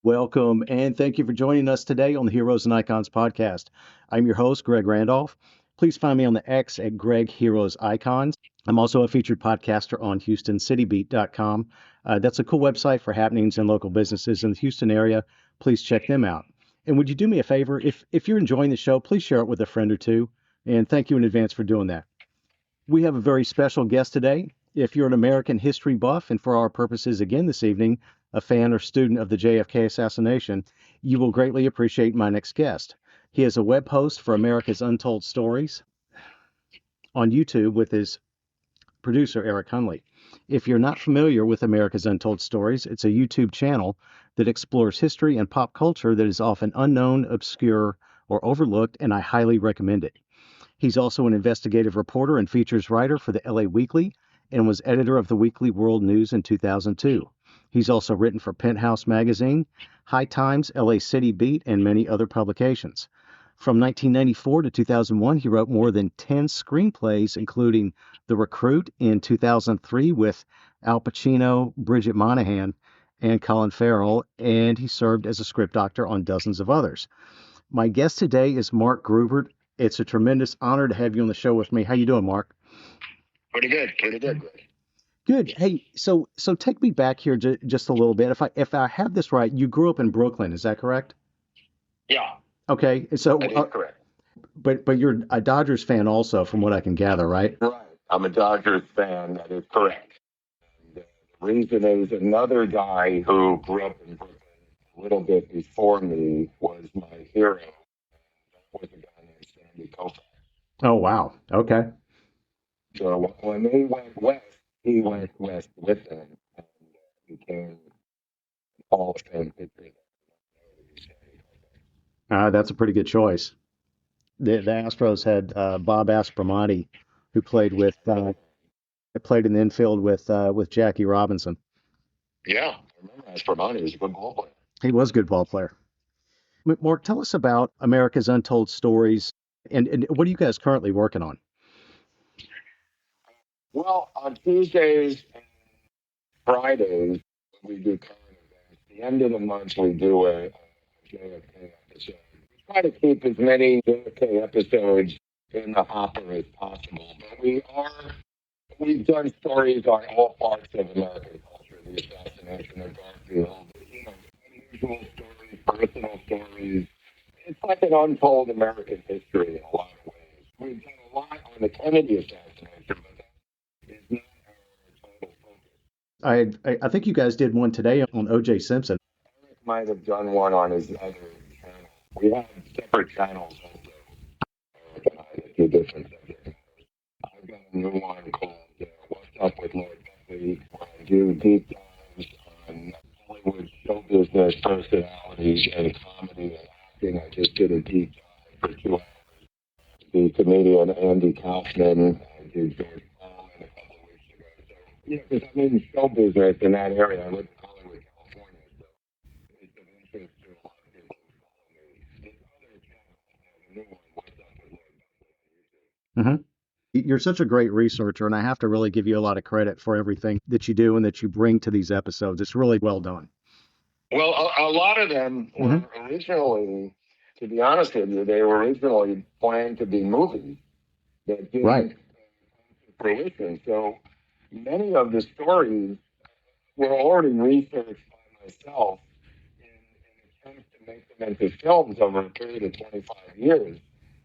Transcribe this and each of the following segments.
Welcome, and thank you for joining us today on the Heroes and Icons podcast. I'm your host, Greg Randolph. Please find me on the X at Greg Heroes Icons. I'm also a featured podcaster on HoustonCityBeat.com. That's a cool website for happenings and local businesses in the Houston area. Please check them out. And would you do me a favor? If you're enjoying the show, please share it with a friend or two. And thank you in advance for doing that. We have a very special guest today. If you're an American history buff, and for our purposes again this evening, a fan or student of the JFK assassination, you will greatly appreciate my next guest. He is a web host for America's Untold Stories on YouTube with his producer, Eric Hunley. If you're not familiar with America's Untold Stories, it's a YouTube channel that explores history and pop culture that is often unknown, obscure, or overlooked, and I highly recommend it. He's also an investigative reporter and features writer for the LA Weekly and was editor of the Weekly World News in 2002. He's also written for Penthouse Magazine, High Times, LA City Beat, and many other publications. From 1994 to 2001, he wrote more than 10 screenplays, including The Recruit in 2003 with Al Pacino, Bridget Moynahan, and Colin Farrell, and he served as a script doctor on dozens of others. My guest today is Mark Groubert. It's a tremendous honor to have you on the show with me. How you doing, Mark? Pretty good, Greg. Good. Hey, so take me back here just a little bit. If I have this right, you grew up in Brooklyn, is that correct? Yeah, Okay. So, that is correct. but you're a Dodgers fan also, from what I can gather, right? Right. I'm a Dodgers fan. That is correct. And the reason is another guy who grew up in Brooklyn a little bit before me was my hero. Was a guy named Sandy Koufax. Oh, wow. Okay. So when they went west, he went west with them and became Hall of Fame pitcher. That's a pretty good choice. The Astros had Bob Aspromonte, who played in the infield with Jackie Robinson. Yeah, I remember Aspromonte was a good ball player. He was a good ball player. Mark, tell us about America's Untold Stories, and what are you guys currently working on? Well, on Tuesdays and Fridays, we do current events. At the end of the month, we do a JFK episode. We try to keep as many JFK episodes in the hopper as possible, but we've done stories on all parts of American culture, the assassination of Garfield, unusual stories, personal stories. It's like an untold American history in a lot of ways. We've done a lot on the Kennedy assassination, but that is not our total focus. I think you guys did one today on O.J. Simpson. Eric might have done one on his other channel. We have separate channels also. Eric and I that do different subjects. I've got a new one called What's Up with Lord Bentley, where I do deep dives on Hollywood show business personalities and comedy and acting. I just did a deep dive for 2 hours. The comedian Andy Kaufman, I did George Carlin a couple of weeks ago. So, because I'm in show business in that area. I live in Hollywood, California, so it's of interest to a lot of people who follow me. This other channel, the new one, What's Up with Lord Bentley on YouTube. You're such a great researcher, and I have to really give you a lot of credit for everything that you do and that you bring to these episodes. It's really well done. Well, a lot of them were originally, to be honest with you, they were originally planned to be movies that didn't come to fruition. So many of the stories were already researched by myself in an attempt to make them into films over a period of 25 years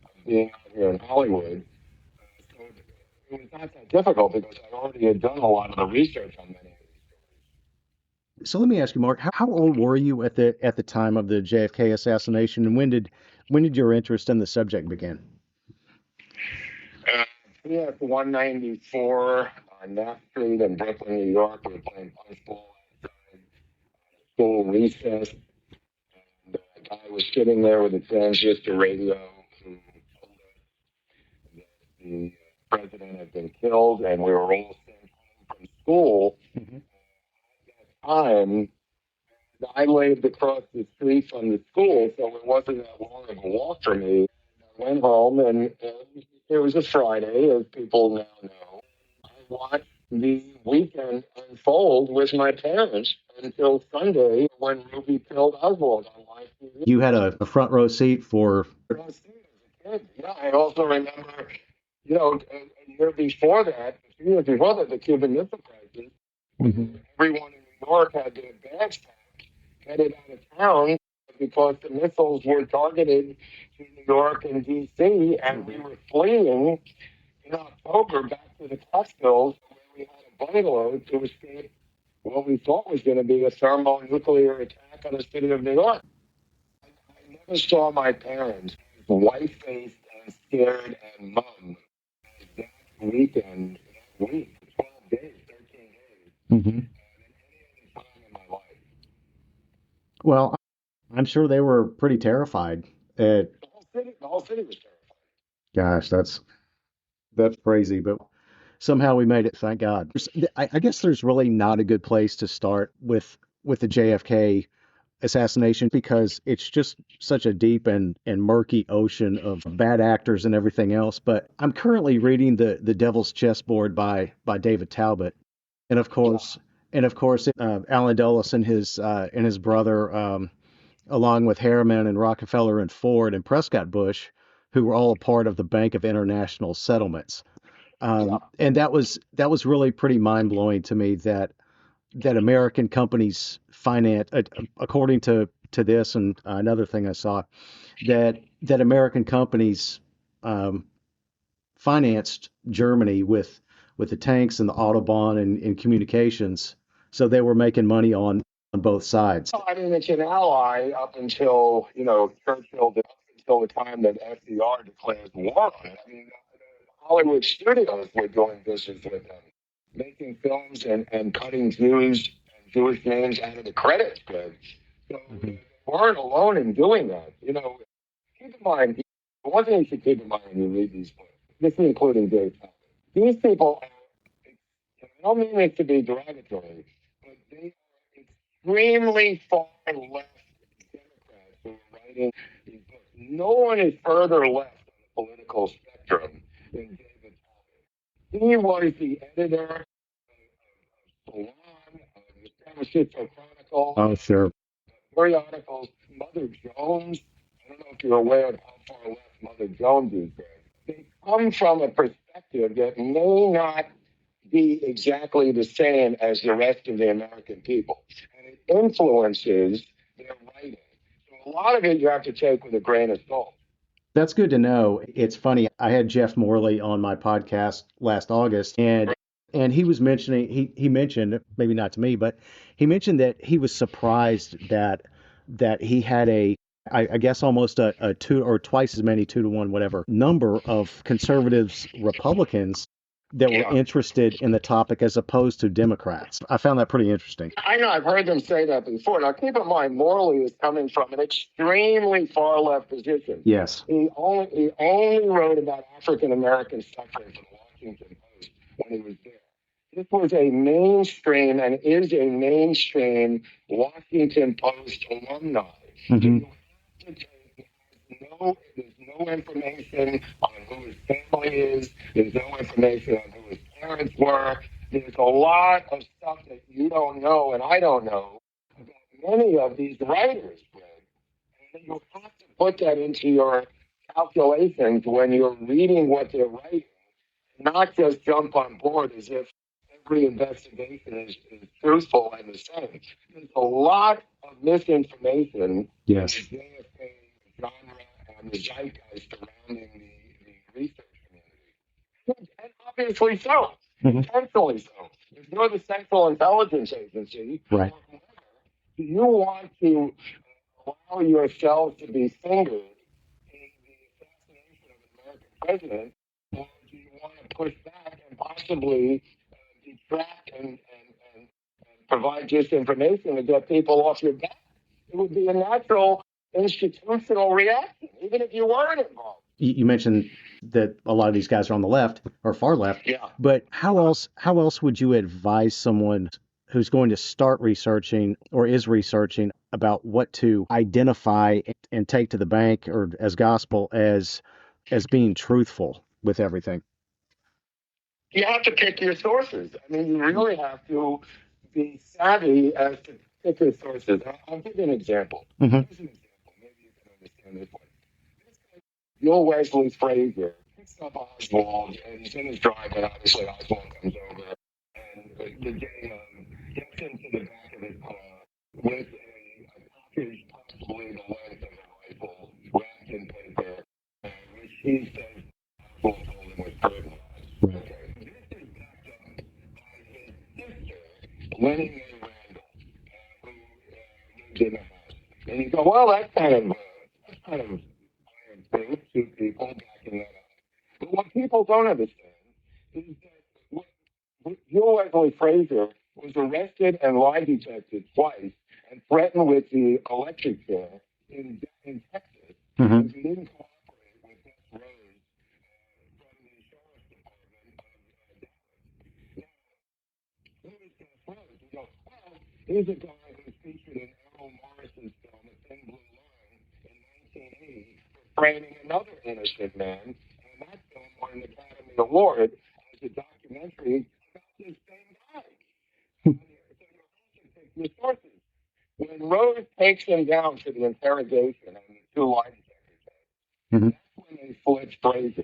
of being out here in Hollywood. So it was not that difficult because I already had done a lot of the research on many of these stories. So let me ask you, Mark, how old were you at the time of the JFK assassination, and when did your interest in the subject begin? Yeah, 194 on Knapp Street in Brooklyn, New York. We were playing punchball outside school recess. And a guy was sitting there with a transistor radio who told us that the president had been killed, and we were all sent home from school. Mm-hmm. At that time, I lived across the street from the school, so it wasn't that long of a walk for me. I went home, and it was a Friday, as people now know. I watched the weekend unfold with my parents, until Sunday when Ruby killed Oswald on live TV. You had a front row seat for. Yeah, I also remember, a year before that, a few years before that, the Cuban Missile Crisis, everyone in New York had their bags packed, headed out of town because the missiles were targeted to New York and D.C., and we were fleeing in October back to the Catskills, where we had a bungalow to escape what we thought was going to be a thermonuclear attack on the city of New York. I never saw my parents white-faced and scared and mum that weekend, that week, 12 days, 13 days, than any other time in my life. Well, I'm sure they were pretty terrified. The whole city was terrified. Gosh, that's crazy, but somehow we made it, thank God. I guess there's really not a good place to start with the JFK assassination because it's just such a deep and murky ocean of bad actors and everything else. But I'm currently reading the Devil's Chessboard by David Talbot, and of course, Alan Dulles and his brother, along with Harriman and Rockefeller and Ford and Prescott Bush, who were all a part of the Bank of International Settlements. And that was really pretty mind blowing to me that American companies finance, according to this and another thing I saw, that American companies financed Germany with the tanks and the Autobahn and communications, so they were making money on both sides. I mean, it's an ally up until Churchill, up until the time that FDR declares war on it. I mean, Hollywood studios were doing business with them, making films and cutting Jews and Jewish names out of the credits, Greg. So they weren't alone in doing that. Keep in mind, one thing you should keep in mind when you read these books, this is including Dave Talbot. These people, I don't mean it to be derogatory, but they are extremely far left Democrats who are writing these books. No one is further left on the political spectrum than David Talbot. He was the editor of Salon, of the San Francisco Chronicle. Oh, sure. Periodicals, Mother Jones. I don't know if you're aware of how far left Mother Jones is there. They come from a perspective that may not be exactly the same as the rest of the American people. And it influences their writing. So a lot of it you have to take with a grain of salt. That's good to know. It's funny. I had Jeff Morley on my podcast last August, and he was mentioning he mentioned, maybe not to me, but he mentioned that he was surprised that he had I guess almost a two or twice as many 2-to-1 whatever number of conservatives Republicans that were interested in the topic as opposed to Democrats. I found that pretty interesting. I know, I've heard them say that before. Now, keep in mind, Morley is coming from an extremely far left position. Yes. He only wrote about African American suffering for the Washington Post when he was there. This was a mainstream and is a mainstream Washington Post alumni. Mm-hmm. There's no information on who his family is. There's no information on who his parents were. There's a lot of stuff that you don't know and I don't know about many of these writers, Greg. And you have to put that into your calculations when you're reading what they're writing, not just jump on board as if every investigation is truthful and the same. There's a lot of misinformation Yes. in the JFK genre and the zeitgeist surrounding the research community. And obviously so, intentionally so. If you're the Central Intelligence Agency, right, do you want to allow yourself to be fingered in the assassination of an American president, or do you want to push back and possibly detract and provide disinformation to get people off your back? It would be a natural institutional reaction, even if you weren't involved. You mentioned that a lot of these guys are on the left or far left. Yeah. But how else would you advise someone who's going to start researching or is researching about what to identify and take to the bank or as gospel as being truthful with everything? You have to pick your sources. I mean, you really have to be savvy as to Pick your sources. I'll give you an example. Mm-hmm. Here's an example. Maybe you can understand this one. Bill Wesley Frazier picks up Oswald, and he's in his driveway. Obviously, Oswald comes over, and the day gets into the back of his car with a package possibly the length of a rifle wrapped in paper, which he says Oswald told him was burglarized. Right. Okay. This is backed up by his sister, Lenny Mae Randall, who lived in the house. And you go, well, that's kind of two people backing that up. But what people don't understand is that Bill Wesley Frazier was arrested and lie detected twice and threatened with the electric chair in Texas Mm-hmm. because he didn't cooperate with Beth Rose from the sheriff's department of Dallas. Now, who is Beth Rose? You go, well, he's a guy who's featured in Errol Morris's film A Thin Blue Line in 1980 for framing another innocent man, and that film won an Academy Award as a documentary about this same guy. So you have to pick your sources. When Rose takes him down to the interrogation and the two lie detectors, Mm-hmm. that's when they flip Frazier.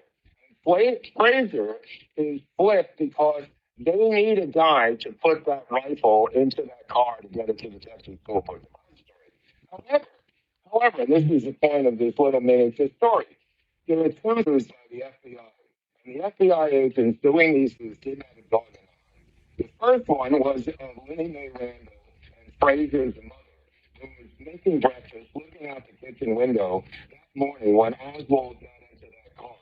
And Frazier is flipped because they need a guy to put that rifle into that car to get it to the Texas School Board Depository. However, this is the point of this little miniature story. There are two crews by the FBI, and the FBI agents doing these crews didn't have a dog in the hunt. The first one was Lenny Mae Randall and Frazier's mother, who was making breakfast, looking out the kitchen window that morning when Oswald got into that car.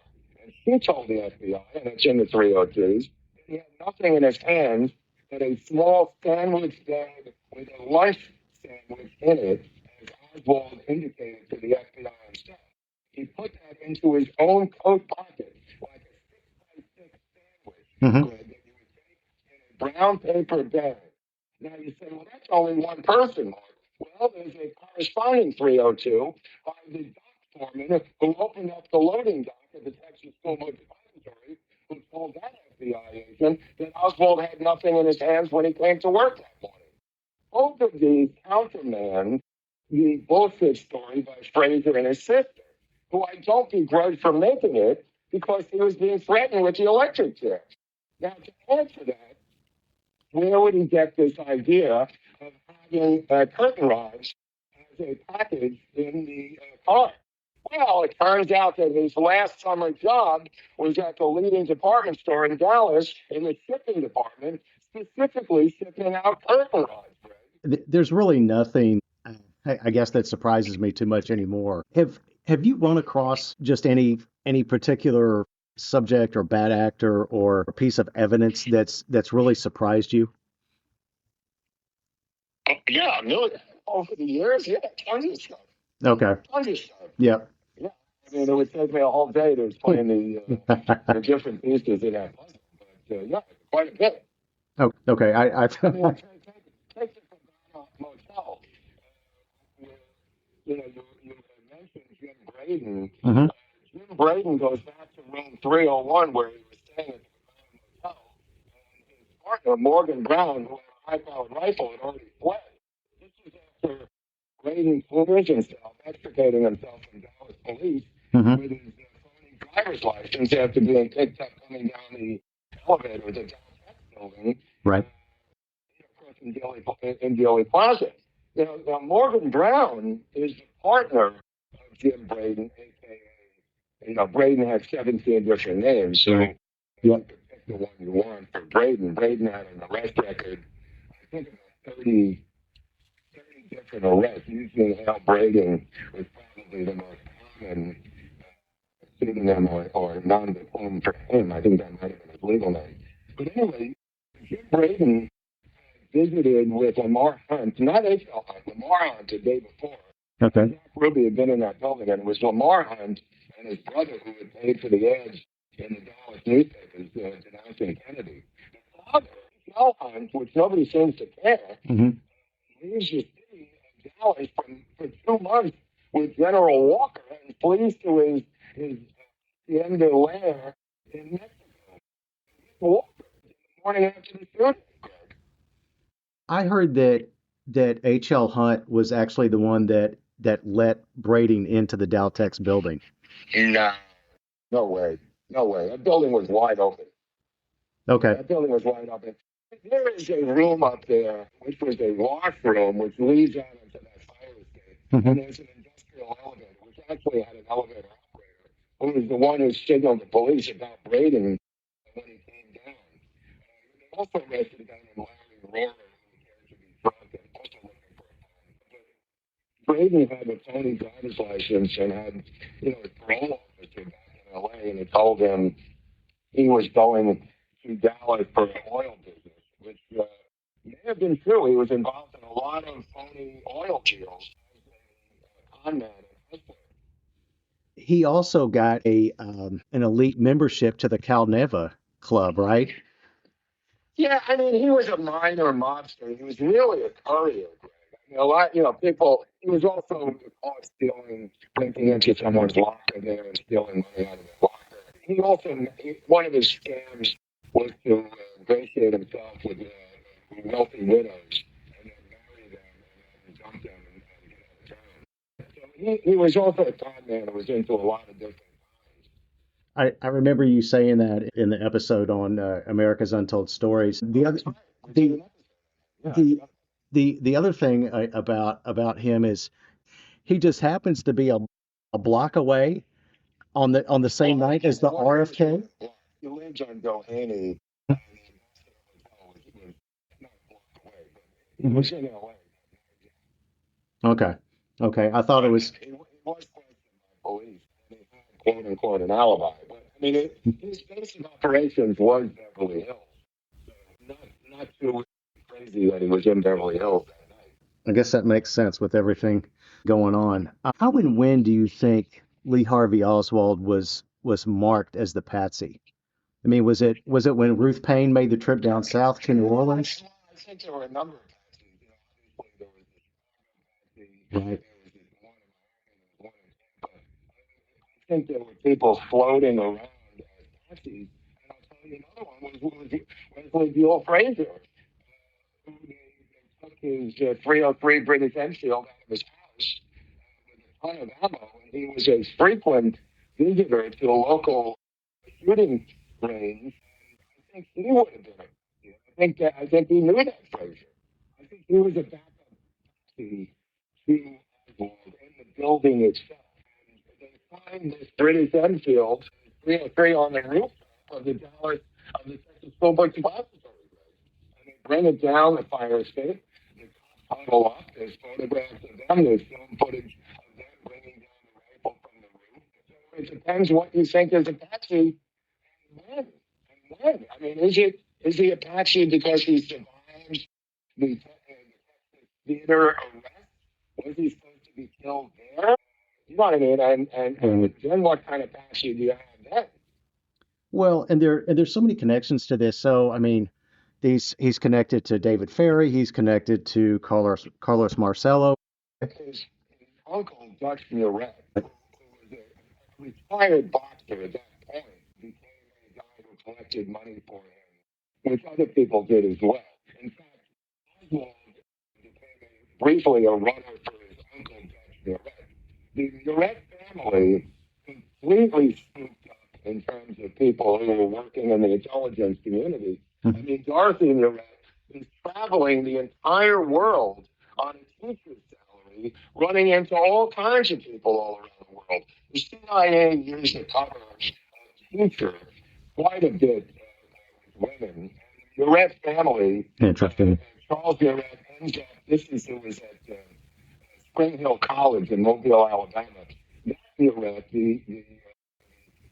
And she told the FBI, and it's in the 302s, that he had nothing in his hands but a small sandwich bag with a lunch sandwich in it, as Oswald indicated to the FBI himself. He put that into his own coat pocket, like a 6x6 sandwich, Mm-hmm. Greg, that you would take in a brown paper bag. Now you say, well, that's only one person, Mark. Well, there's a corresponding 302 by the dock foreman who opened up the loading dock at the Texas School Board Depository, who told that FBI agent that Oswald had nothing in his hands when he came to work that morning. Both of these countermand the bullshit story by Frazier and his sister, who I don't begrudge for making it because he was being threatened with the electric chair. Now, to add to that, where would he get this idea of having curtain rods as a package in the car? Well, it turns out that his last summer job was at the leading department store in Dallas in the shipping department, specifically shipping out curtain rods. There's really nothing, I guess, that surprises me too much anymore. Have you run across just any particular subject or bad actor or piece of evidence that's really surprised you? Yeah, a million. Over the years, yeah, tons of stuff. Okay. Tons of stuff. Yeah. Yeah. I mean, it would take me a whole day to explain the different pieces in that puzzle. But yeah, quite a bit. Oh, okay. I mean, take the Cabana Motel. Where, you mentioned Jim Braden. Mhm. Jim Braden goes back to room 301 where he was staying at the Cabana Motel. And his partner, Morgan Brown, who had a high-powered rifle, had already fled. This was after Braden clears himself, extricating himself from Dallas police Mhm. with his phony driver's license after being picked up coming down the elevator at the Dallas Tech building. Right. Of course, in Dealey Plaza. Morgan Brown is the partner of Jim Braden, a.k.a. Braden has 17 different names, so you have to pick the one you want for Braden. Braden had an arrest record, I think about 30 different arrests. Usually Al Braden was probably the most common pseudonym or non-diploma for him. I think that might have been his legal name. But anyway, Jim Braden visited with Lamar Hunt, not H.L. Hunt, Lamar Hunt the day before. Okay. Zach Ruby had been in that building, and it was Lamar Hunt and his brother who had paid for the ads in the Dallas newspapers denouncing Kennedy. The father, H.L. Hunt, which nobody seems to care, Mhm. leaves the city of Dallas for 2 months with General Walker and flees to his Hacienda lair in Mexico. Walker, the morning after the shooting. I heard that that H.L. Hunt was actually the one that let Brading into the Daltex building? No, no way. No way. That building was wide open. Okay. That building was wide open. There is a room up there, which was a washroom, which leads out into that fire escape. And there's an industrial elevator, which actually had an elevator operator, who was the one who signaled the police about Braden when he came down. They also arrested a guy named Larry Rohrer, who appeared to be drunk and also looking for a gun. But Braden had a phony driver's license and had, his parole officer back in LA, and he told him he was going to Dallas for an oil business, which may have been true. He was involved in a lot of phony oil deals as a con man and hustler. He also got a an elite membership to the Cal Neva Club, right? Yeah, I mean, he was a minor mobster. He was really a courier, Greg. I mean, a lot, people. He was also caught stealing, breaking into someone's locker there and stealing money out of their locker. He also, one of his scams was to ingratiate himself with wealthy widows and then marry them and then dump them and get out of town. So he was also a con man who was into a lot of different kinds. I remember you saying that in the episode on America's Untold Stories. That's right. We did The an episode. the Yeah. the other thing about him is he just happens to be a block away on the same night as the RFK. Yeah. He lives on Doheny, and the hotel was not a block away, but he was in LA. Okay. Okay. I thought it was. He was questioned by police, and he had quote unquote an alibi. But I mean, his base of operations was Beverly Hills. So not too crazy that he was in Beverly Hills that night. I guess that makes sense with everything going on. How and when do you think Lee Harvey Oswald was marked as the patsy? I mean, was it when Ruth Payne made the trip down south to New Orleans? I think there were a number of taxis. Obviously there was the Chicago taxi. Right. There was the one in Miami. There was one in Tampa. I think there were people floating around as taxis. And I'll tell you another one was Wesley Buell Frazier, who they took his 303 British Enfield out of his house with a ton of ammo, and he was a frequent visitor to a local shooting range. I think he would have been it. I think he knew that Frazier. I think he was a backup to Oswald in the building itself. And they find this British Enfield 303 on the roof of the Dallas of the Texas School Book Depository. And they bring it down the fire escape. The cops huddle up. There's photographs of them. There's film footage of them bringing down the rifle from the roof. So it depends what you think is a taxi when? And when? I mean, is he Apache because he survives the Texas theater arrest? Was he supposed to be killed there? You know what I mean? And then what kind of Apache do you have then? Well, and there's so many connections to this. So I mean, he's connected to David Ferry. He's connected to Carlos Marcello. His uncle, Dutch Muret, who was a retired boxer at that point, became a guy who collected money for him, which other people did as well. In fact, Oswald briefly a runner for his uncle Dutch Muret. The Muret family completely spooked up in terms of people who were working in the intelligence community. I mean, Dorothy Muret is traveling the entire world on a teacher's salary, running into all kinds of people all around the world. The CIA used the cover of teacher quite a bit with women. The Muret family, Interesting. Charles Muret ends up, who was at Spring Hill College in Mobile, Alabama. That Muret, the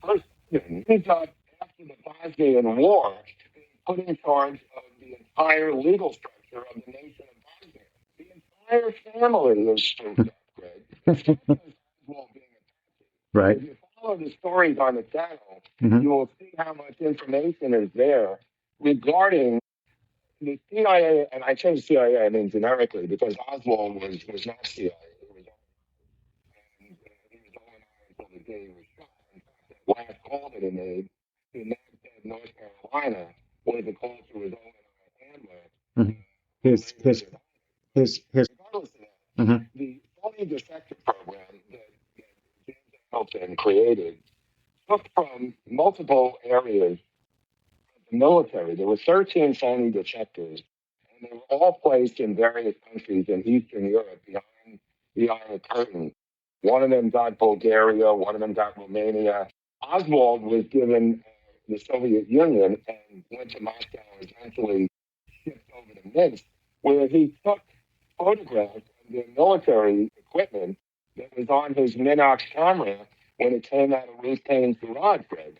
first thing, ends up after the Bosnian War being put in charge of the entire legal structure of the nation of Bosnia. The entire family is spooked up, Greg. It's not just Oswald being a Right. If you follow the stories on the channel, you will see how much information is there regarding the CIA, and I say CIA, I mean generically, because Oswald was not CIA. He was ONI until the day he was shot. In fact, that last call that he made to Nassau, North Carolina, was a call to his ONI handler. Mhm. His his. Regardless of that, Mhm. the phony defector program that James Hamilton created took from multiple areas of the military. There were 13 phony defectors, and they were all placed in various countries in Eastern Europe the Iron Curtain. One of them got Bulgaria, one of them got Romania. Oswald was given the Soviet Union and went to Moscow and eventually shipped over to Minsk, where he took photographs of the military equipment that was on his Minox camera when it came out of Ruth Payne's garage, Greg.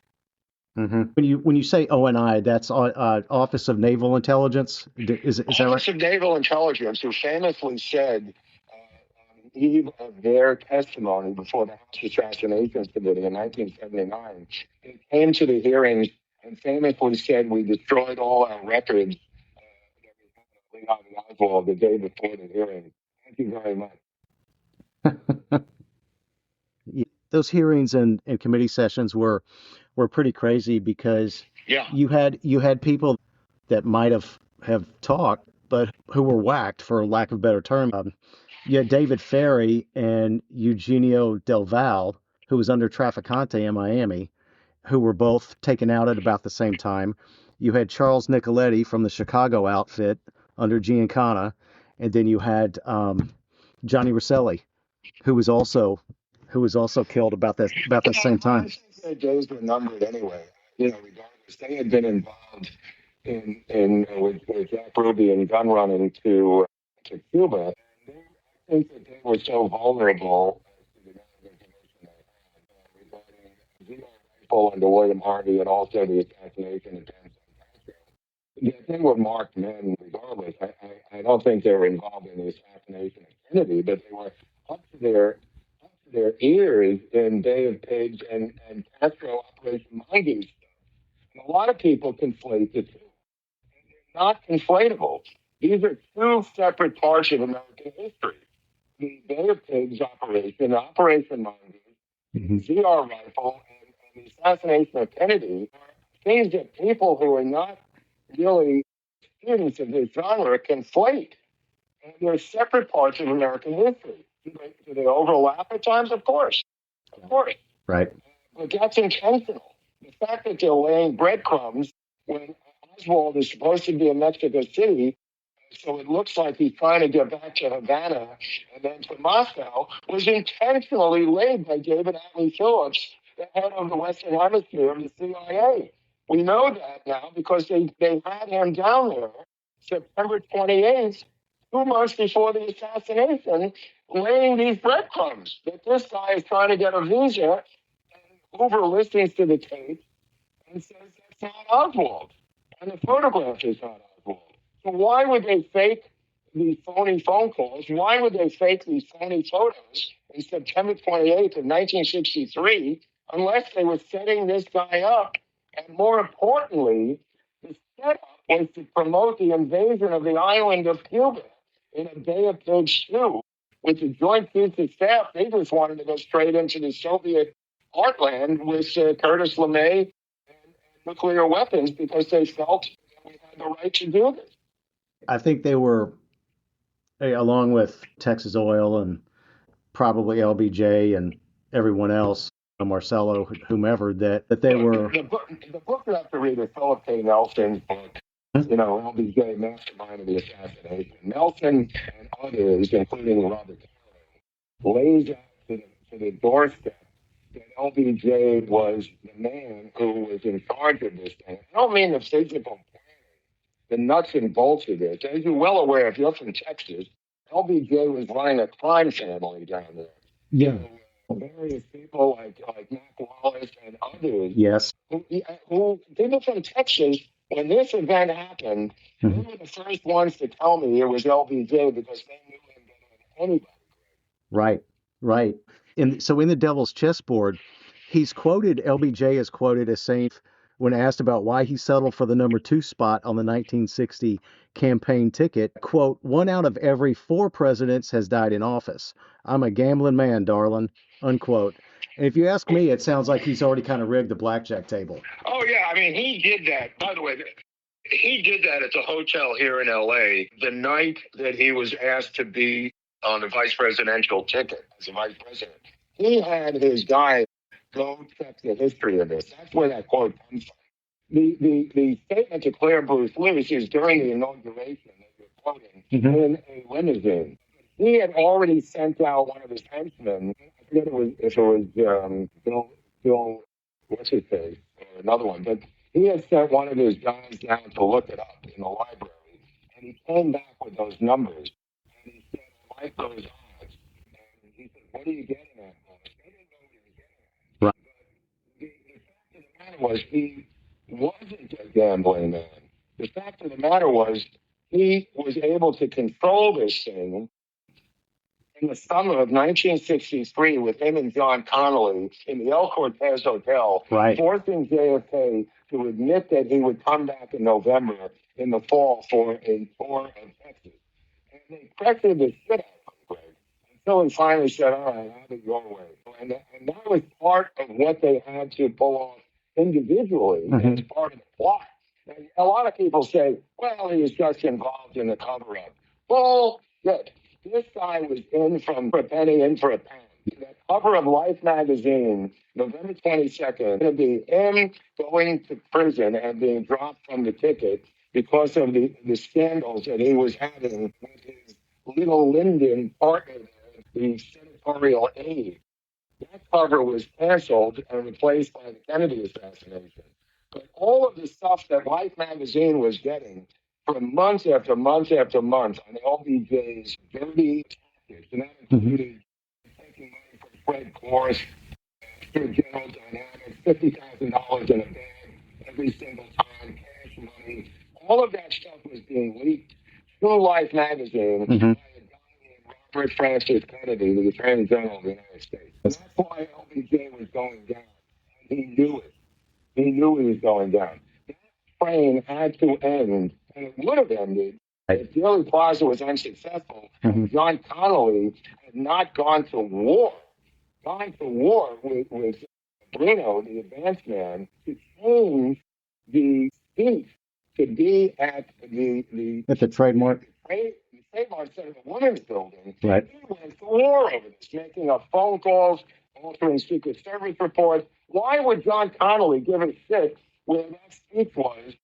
Mm-hmm. When you say ONI, that's Office of Naval Intelligence. Is that right? Office of Naval Intelligence, who famously said on the eve of their testimony before the House Assassinations Committee in 1979, they came to the hearings and famously said, "We destroyed all our records that we had on Lee Oswald the day before the hearing." Thank you very much. Yeah, those hearings and committee sessions were pretty crazy because Yeah. you had people that might have talked, but who were whacked, for lack of a better term. You had David Ferry and Eugenio Del Val, who was under Trafficante in Miami, who were both taken out at about the same time. You had Charles Nicoletti from the Chicago outfit under Giancana, and then you had Johnny Rosselli, who was also killed about the same time. I think their days were numbered anyway. Regardless, they had been involved in with Jack Ruby and gun running to Cuba. And I think that they were so vulnerable to the amount of information they had regarding Zero Rifle under William Harvey and also the assassination attempts on Castro. Yeah, they were marked men regardless. I don't think they were involved in the assassination of Kennedy, but they were up to their ears in Bay of Pigs and Castro Operation Mongoose stuff. And a lot of people conflate the two. They're not conflatable. These are two separate parts of American history. The Bay of Pigs operation, Operation Mongoose, ZR Rifle, and the assassination of Kennedy are things that people who are not really students of this genre conflate. And they're separate parts of American history. Do they overlap at times? Of course. Of course. Right. But that's intentional. The fact that they're laying breadcrumbs when Oswald is supposed to be in Mexico City, so it looks like he's trying to get back to Havana and then to Moscow, was intentionally laid by David Atlee Phillips, the head of the Western Hemisphere of the CIA. We know that now because they had him down there September 28th, 2 months before the assassination, laying these breadcrumbs that this guy is trying to get a visa. And Hoover listens to the tape and says that's not Oswald. And the photograph is not Oswald. So why would they fake these phony phone calls? Why would they fake these phony photos in September 28th of 1963 unless they were setting this guy up? And more importantly, the setup was to promote the invasion of the island of Cuba in a Bay of Pigs stew with the Joint Chiefs of Staff. They just wanted to go straight into the Soviet heartland with Curtis LeMay and nuclear weapons because they felt that we had the right to do this. I think they were, along with Texas Oil and probably LBJ and everyone else, Marcelo, whomever, that they were. The book you have to read is Philip K. Nelson's book, LBJ, Mastermind of the Assassination. Nelson and others, including Robert Caro, lays out to the doorstep that LBJ was the man who was in charge of this thing. I don't mean the physical planning, the nuts and bolts of this. As you're well aware, if you're from Texas, LBJ was running a crime family down there. Yeah. Various people like Mac Wallace and others. Yes. Who people from Texas, when this event happened, they were the first ones to tell me it was LBJ because they knew him better than anybody. Right. Right. And so in the Devil's Chessboard, LBJ is quoted as saying, when asked about why he settled for the number 2 spot on the 1960 campaign ticket, quote, "One out of every 4 presidents has died in office. I'm a gambling man, darling," unquote. And if you ask me, it sounds like he's already kind of rigged the blackjack table. Oh, yeah. I mean, he did that. By the way, He did that at the hotel here in LA the night that he was asked to be on the vice presidential ticket as a vice president. He had his guy go check the history of this. That's where that quote comes from. The statement to Claire Bruce Lewis is during the inauguration that you're quoting in a limousine. He had already sent out one of his henchmen. I forget if it was Bill, what's his face, or another one, but he had sent one of his guys down to look it up in the library, and he came back with those numbers, and he said, I like those odds. And he said, what are you getting at? They didn't know what he was getting at. Right. The fact of the matter was he wasn't a gambling man. The fact of the matter was he was able to control this thing in the summer of 1963 with him and John Connolly in the El Cortez Hotel, right, forcing JFK to admit that he would come back in November in the fall for a tour of Texas. And they pressured the shit out of Greg until he finally said, all right, I'll have it your way. And that was part of what they had to pull off individually as part of the plot. And a lot of people say, well, he was just involved in the cover-up. Bullshit. This guy was in from a penny, in for a pound. The cover of Life magazine, November 22nd, going to be him going to prison and being dropped from the ticket because of the scandals that he was having with his little Lyndon partner, the senatorial aide. That cover was canceled and replaced by the Kennedy assassination. But all of the stuff that Life magazine was getting for months after months after months on LBJ's dirty tactics, and that included taking money from Fred Course, through General Dynamics, $50,000 in a bag every single time, cash money. All of that stuff was being leaked through Life magazine by a guy named Robert Francis Kennedy, the Attorney General of the United States. And that's why LBJ was going down. And he knew it. He knew he was going down. That train had to end, and it would have ended if Dealey Plaza was unsuccessful. John Connolly had not gone to war with Bruno, the advanced man, to change the seat to be at the trademark. The trademark center of the Women's Building. Right. He went to war over this, making up phone calls, altering Secret Service reports. Why would John Connolly give a shit where that speech was?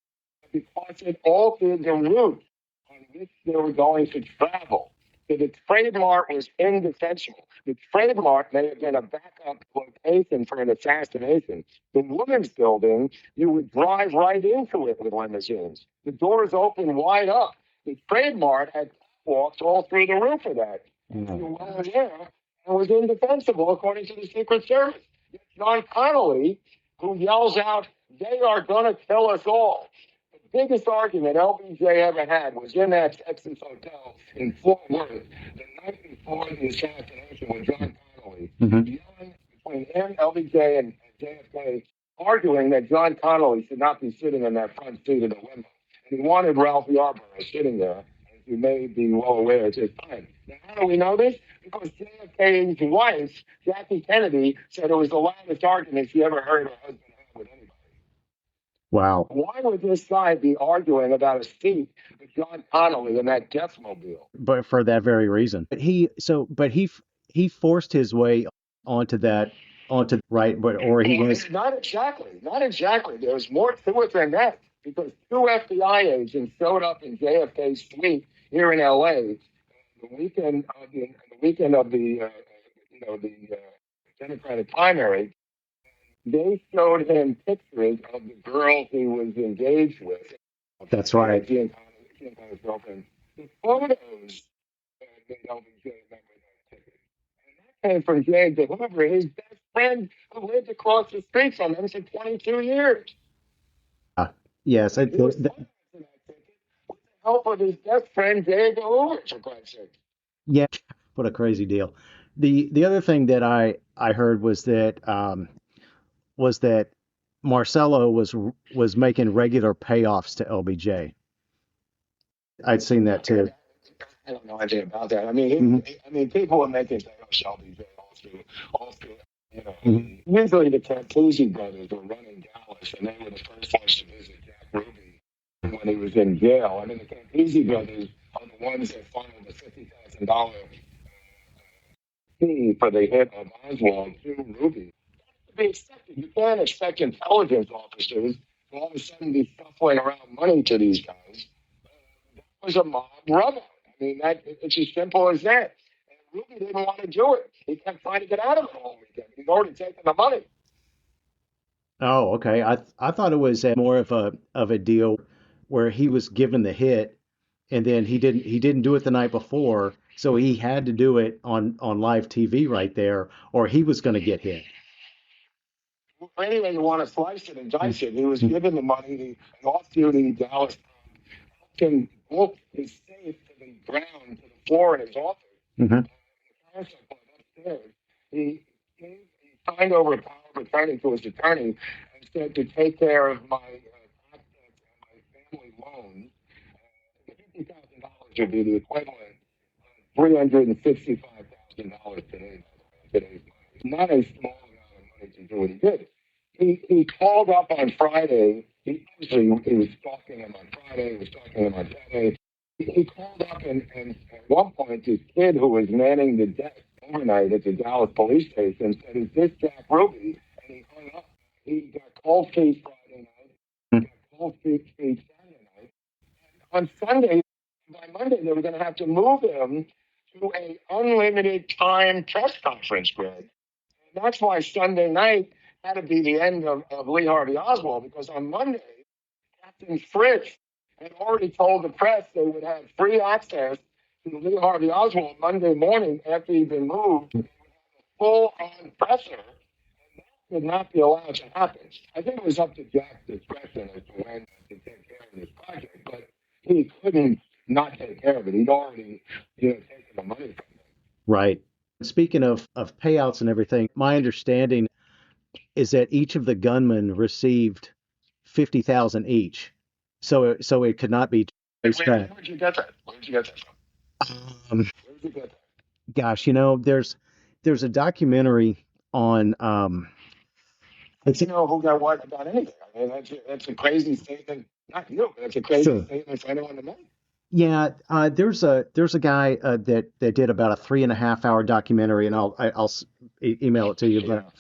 Because it altered the route on which they were going to travel. So the trademark was indefensible. The trademark may have been a backup location for an assassination. The Women's Building, you would drive right into it with limousines. The doors open wide up. The trademark had walks all through the roof of that. You went there and was indefensible according to the Secret Service. John Connolly, who yells out, they are going to kill us all. The biggest argument LBJ ever had was in that Texas hotel in Fort Worth the night before the assassination with John Connolly, yelling between him, LBJ, and JFK, arguing that John Connolly should not be sitting in that front seat of the limo. And he wanted Ralph Yarborough sitting there, as you may be well aware at this time. Now, how do we know this? Because JFK's wife, Jackie Kennedy, said it was the loudest argument she ever heard her husband have with anybody. Wow. Why would this guy be arguing about a seat with John Connolly in that Deathmobile? But for that very reason. But he forced his way onto right, but or he was not exactly. There was more to it than that, because two FBI agents showed up in JFK's suite here in LA the weekend of the Democratic primary. They showed him pictures of the girl he was engaged with. That's right. He and Connor's girlfriend. The photos made LBJ remember that ticket. And that came from Jay DeHoover, his best friend who lived across the street from him for 22 years. Yes. With the help of his best friend, Jay DeHoover, for Christ's sake. Yeah, what a crazy deal. The other thing that I heard was that Marcello was making regular payoffs to LBJ. I'd seen that too. I don't know anything about that. I mean, people were making payoffs to LBJ all through. Usually the Capuzzi brothers were running Dallas, and they were the first ones to visit Jack Ruby when he was in jail. I mean, the Campisi brothers are the ones that filed the $50,000 fee for the hit of Oswald to Ruby. To be expected. You can't expect intelligence officers to all of a sudden be shuffling around money to these guys. That was a mob rub-out. I mean, it's as simple as that. And Ruby didn't want to do it. He kept trying to get out of it all weekend. He'd already taken the money. Oh, okay. I thought it was more of a deal where he was given the hit, and then he didn't do it the night before, so he had to do it on live TV right there, or he was going to get hit. Anyway, you want to slice it and dice it. He was given the money. The off-duty Dallas can bolt his safe to the ground, to the floor in his office. Mm-hmm. Upstairs. He signed over a power of attorney to his attorney and said to take care of my assets and my family loans. The $50,000 would be the equivalent of $365,000 today. Today's money. Not a small amount of money to do what he did. He called up on Friday. He was stalking him on Friday. He was stalking him on Saturday. He called up and at one point this kid who was manning the desk overnight at the Dallas police station said, "Is this Jack Ruby?" And he hung up. He got cold feet Friday night. He got cold feet Saturday night. And on Sunday, by Monday, they were going to have to move him to a unlimited time press conference, Greg. And that's why Sunday night had to be the end of Lee Harvey Oswald, because on Monday, Captain Fritz had already told the press they would have free access to Lee Harvey Oswald Monday morning after he'd been moved, full-on presser, and that could not be allowed to happen. I think it was up to Jack's discretion as to when to take care of this project, but he couldn't not take care of it. He'd already, taken the money from them. Right. Speaking of payouts and everything, my understanding is that each of the gunmen received 50,000 each, so it could not be traced back. Where'd you get that? Where'd you get that from? Where'd you get that? Gosh, there's a documentary on You know who got what about anything. I mean, that's a crazy statement. Not you, but it's a crazy statement for anyone to make. Yeah, there's a guy that did about a 3.5 hour documentary, and I'll email it to you. But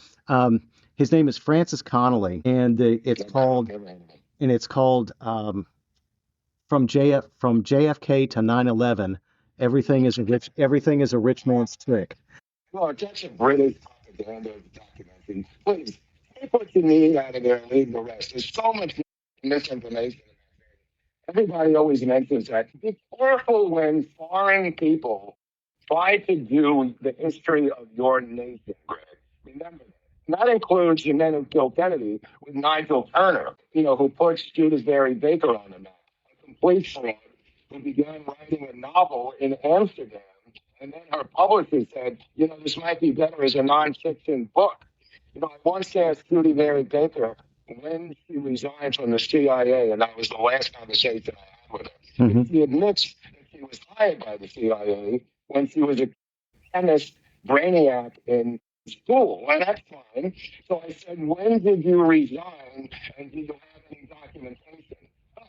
his name is Francis Connolly, and it's called from JFK to 9/11. Everything is a rich man's trick. Well, that's a British propaganda documentary. Please take what you need out of there and leave the rest. There's so much misinformation. Everybody always mentions that. Be careful when foreign people try to do the history of your nation, Greg. Remember that. And that includes the men who killed Kennedy with Nigel Turner, who put Judith Baker on the map. A complete fraud who began writing a novel in Amsterdam. And then her publisher said, this might be better as a nonfiction book. I once asked Judy Mary Baker when she resigned from the CIA, and that was the last conversation I had with her. Mm-hmm. She admits that she was hired by the CIA when she was a chemist brainiac in school. Well, that's fine. So I said, when did you resign, and did you have any documentation? Oh,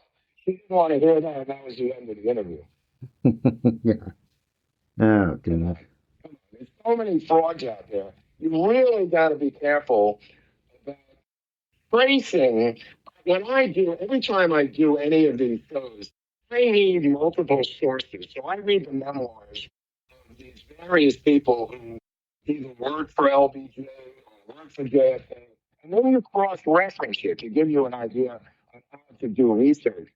she didn't want to hear that, and that was the end of the interview. Yeah. Oh, goodness. There's so many frauds out there. You really got to be careful about tracing. Every time I do any of these shows, I need multiple sources. So I read the memoirs of these various people who either worked for LBJ or worked for JFK, and then you cross-reference it to give you an idea of how to do research.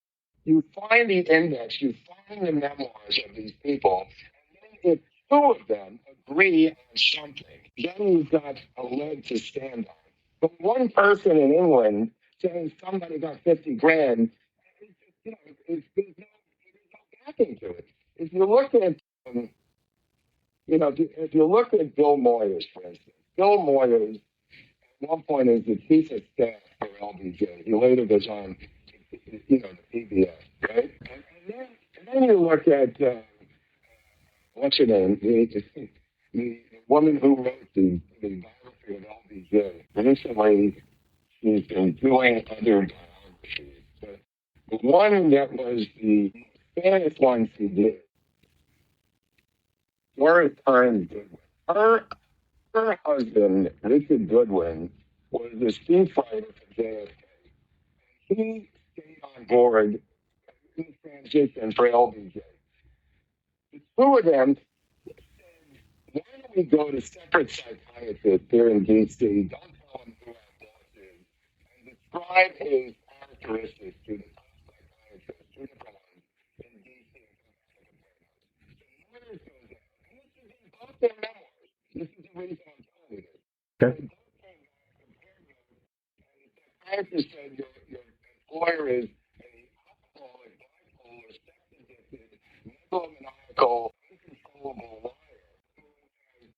You find the index, you find the memoirs of these people, and then if two of them agree on something, then you've got a leg to stand on. But one person in England saying somebody got 50 grand, there's no backing to it. If you look at, if you look at Bill Moyers, for instance, Bill Moyers at one point is the chief of staff for LBJ. He later goes on, the PBS, right? And then you look at, what's her name? The woman who wrote the biography of LBJ. Recently, she's been doing other biographies. But one that was the famous one she did, Doris Kearns Goodwin. Her husband, Richard Goodwin, was the speechwriter for JFK. He stayed on board in the transition for LBJ. The two of them said, why don't we go to separate psychiatrists here in D.C., don't tell them who our boss is, and describe his characteristics to the top psychiatrists, two different ones in D.C. So Moyers goes out, and this is in both their memoirs. This is the reason I'm telling you this. Okay. They both came back, compared notes, and the psychiatrist said your employer is a alcoholic, bipolar, sex addicted, megalomaniacal, uncontrollable liar who has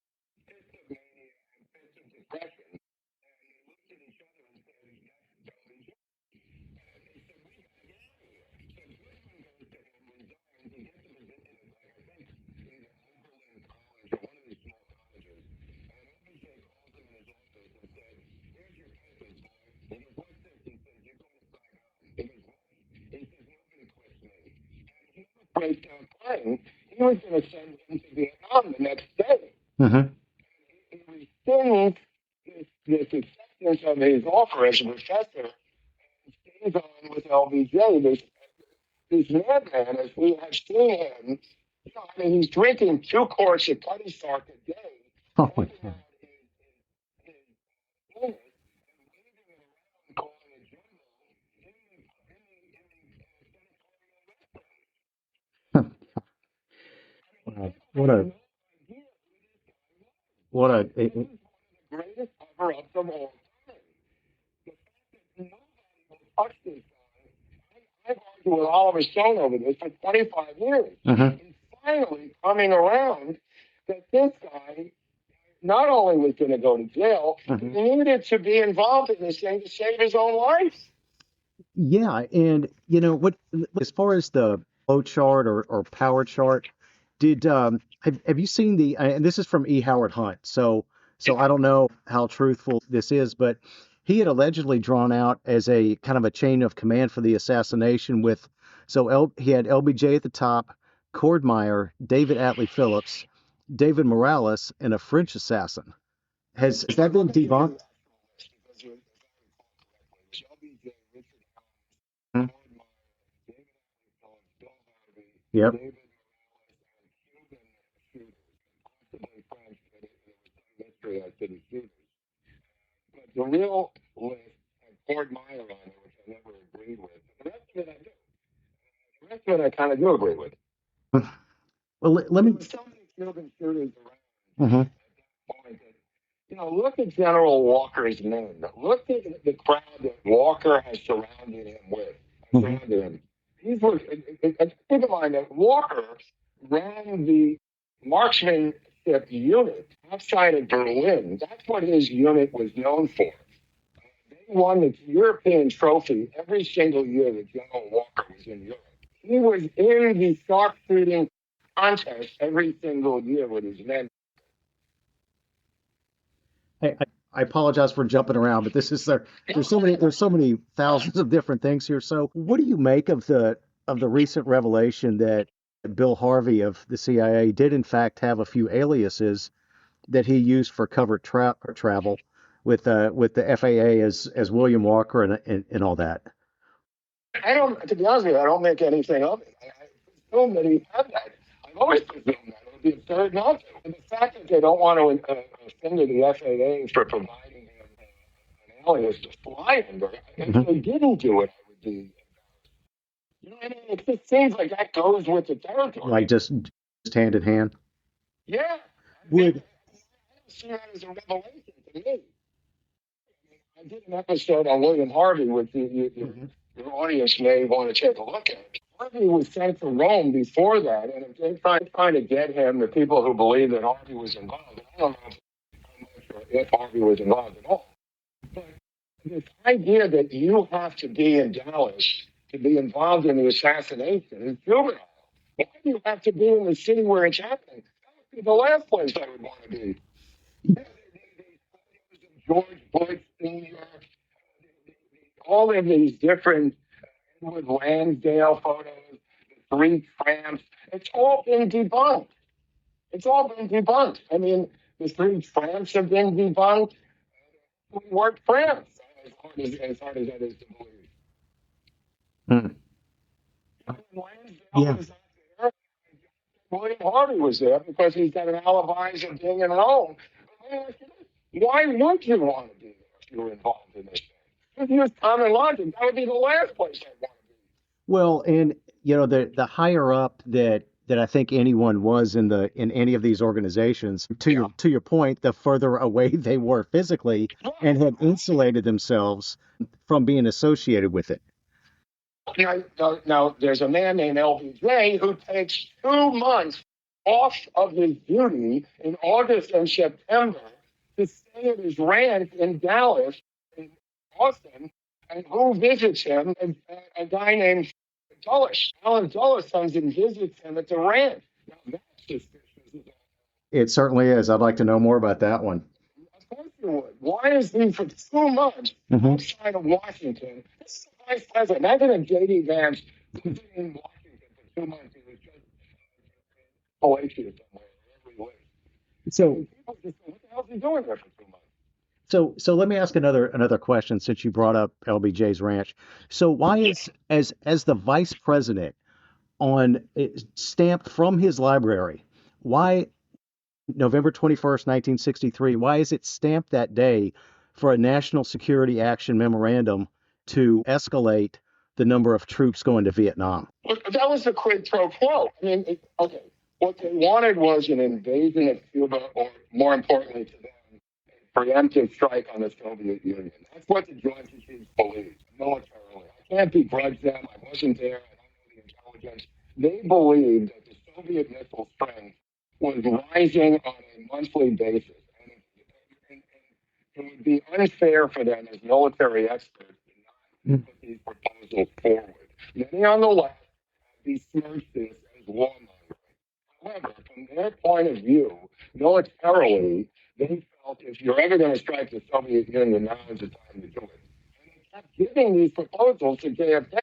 fits of mania and fits of depression. And they looked at each other and said, that's Joey. And they said, we got to get out of here. So Goodwin goes to him, resigns, he gets a position at, like, I think, either Oberlin College or one of these small colleges. And OBJ calls him in his office and said, here's your papers, boy. He goes, what's this? He says, you're going to Saigon. He goes, why? He says, nobody quits me. And he breaks down crying. He was going to send him to Vietnam the next day. Mm-hmm. He rescinds this acceptance of his offer as a professor and stays on with LBJ. This madman, as we have seen him, I mean, he's drinking 2 quarts of Cutty Sark a day, Oh my taking God. out his penis and waving it around, calling it jumbo, What a what a This is one of the greatest cover-ups of all time. The fact that nobody will touch this guy. I've argued with Oliver Stone over this for 25 years. Mhm. He's finally coming around that this guy not only was going to go to jail, he needed to be involved in this thing to save his own life. Yeah, and what as far as the flow chart or power chart, did have you seen the and this is from E. Howard Hunt, so I don't know how truthful this is, but he had allegedly drawn out as a kind of a chain of command for the assassination with he had LBJ at the top, Cordmeyer, David Atlee Phillips, David Morales, and a French assassin. Has that been debunked? Mhm. Yep. But the real list had Ford Meyer on it, which I never agreed with. The rest of it I do. The rest of it I kind of do agree with. Well, let me. There were so many Cuban shooters around Mhm. at that point that, look at General Walker's men. Look at the crowd that Walker has surrounded him with. Surrounded him. These were, keep in mind that Walker ran the marksmanship unit outside of Berlin. That's what his unit was known for. They won the European trophy every single year that General Walker was in Europe. He was in the sharpshooting contest every single year with his men. I apologize for jumping around, but this is there's so many thousands of different things here. So, what do you make of the recent revelation that Bill Harvey of the CIA did in fact have a few aliases that he used for covert travel with the FAA as William Walker and all that? To be honest with you, I don't make anything of it. I assume that he had that. I've always presumed that. It would be absurd not to. And the fact that they don't want to offend the FAA for providing him an alias to fly under, if they didn't do it, I would be. I mean? It just seems like that goes with the territory. Like just hand in hand. Yeah. Would I don't see that as a revelation to me. I did an episode on William Harvey, which your audience may want to take a look at. Harvey was sent to Rome before that, and if they're trying to get him, the people who believe that Harvey was involved, I don't know how much or if Harvey was involved at all. But this idea that you have to be in Dallas to be involved in the assassination is juvenile. Why do you have to be in the city where it's happening? That would be the last place I would want to be. George Bush Sr., all of these different, Edward Lansdale photos, the three tramps. It's all been debunked. It's all been debunked. I mean, the three tramps have been debunked. We weren't tramps, as hard as that is to believe. Hmm. Lansdale Yeah. was not there. William Harvey was there because he's got an alibi of being in Rome. Why would you want to be there if you were involved in this thing? If you use common logic, that would be the last place I'd want to be. Well, and the higher up that I think anyone was in any of these organizations, to your point, the further away they were physically and had insulated themselves from being associated with it. Now, there's a man named LBJ who takes 2 months off of his duty in August and September to stay at his ranch in Dallas, in Austin, and who visits him? A guy named Dulles. Alan Dulles comes and visits him at the ranch. Now, that's suspicious. It certainly is. I'd like to know more about that one. Of course you would. Why is he for 2 months outside of Washington? This is the vice president. Imagine if J.D. Vance was in Washington for 2 months. He was just Palacio somewhere, wherever he lived. So, People just say, what the hell is he doing there for 2 months? so let me ask another question since you brought up LBJ's ranch. So why is as the vice president stamped from his library, why November 21st, 1963, why is it stamped that day for a national security action memorandum to escalate the number of troops going to Vietnam? Look, that was the quid pro quo. I mean, okay, what they wanted was an invasion of Cuba, or more importantly to them, a preemptive strike on the Soviet Union. That's what the Joint Chiefs believed militarily. I can't begrudge them. I wasn't there. I don't know the intelligence. They believed that the Soviet missile strength was rising on a monthly basis. And it would be unfair for them as military experts to not put these proposals forward. Many on the left besmirched this as warmongering. However, from their point of view, militarily, they felt if you're ever going to strike the Soviet Union, now is the time to do it. And they kept giving these proposals to JFK,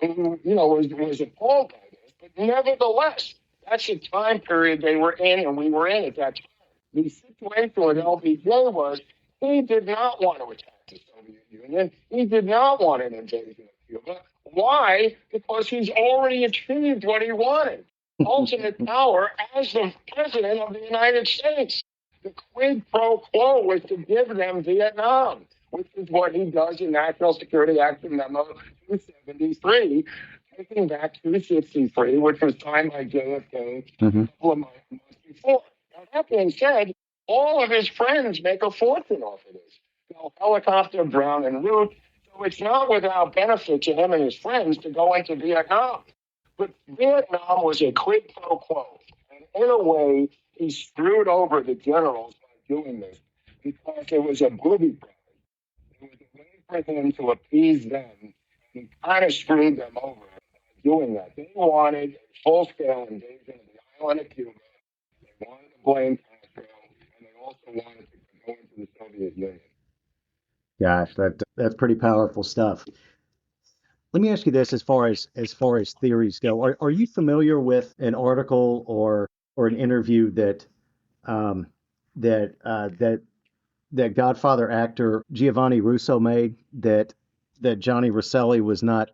who, was appalled by this. But nevertheless, that's the time period they were in and we were in at that time. The situation with LBJ was he did not want to attack the Soviet Union. He did not want an invasion of Cuba. Why? Because he's already achieved what he wanted. Ultimate power as the president of the United States. The quid pro quo was to give them Vietnam, which is what he does in National Security Action Memo 273, taking back 263, which was signed by JFK a couple of months before. Now, that being said, all of his friends make a fortune off of this. Helicopter, Brown and Root. So it's not without benefit to him and his friends to go into Vietnam. But Vietnam was a quid pro quo. And in a way, he screwed over the generals by doing this because it was a booby prize. It was a way for him to appease them. And he kind of screwed them over by doing that. They wanted a full-scale invasion of the island of Cuba. They wanted to blame Castro, and they also wanted to go into the Soviet Union. Gosh, that's pretty powerful stuff. Let me ask you this: as far as theories go, are you familiar with an article or an interview um, that Godfather actor Giovanni Russo made that Johnny Rosselli was not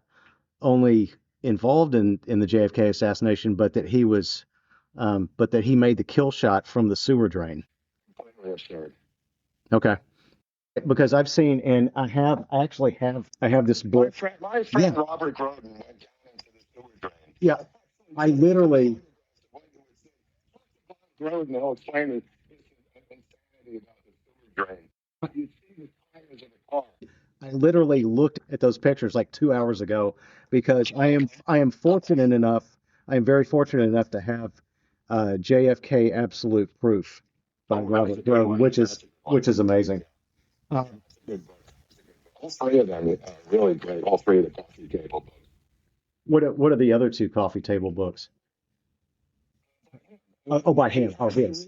only involved in the JFK assassination, but that he made the kill shot from the sewer drain? Completely absurd. Okay. Because I've seen, and I have this book. My friend Yeah. Robert Groden went down into the sewer drain. Yeah. I literally, Groden will explain this insanity about the sewer drain. You see the tires of the car. I literally looked at those pictures like 2 hours ago because I am fortunate enough, I am very fortunate enough to have JFK Absolute Proof by Robert Groden, which is amazing. That's a good book. All three of them are really great. All three of the coffee table books. What are the other two coffee table books? Oh, by hand. Oh, yes.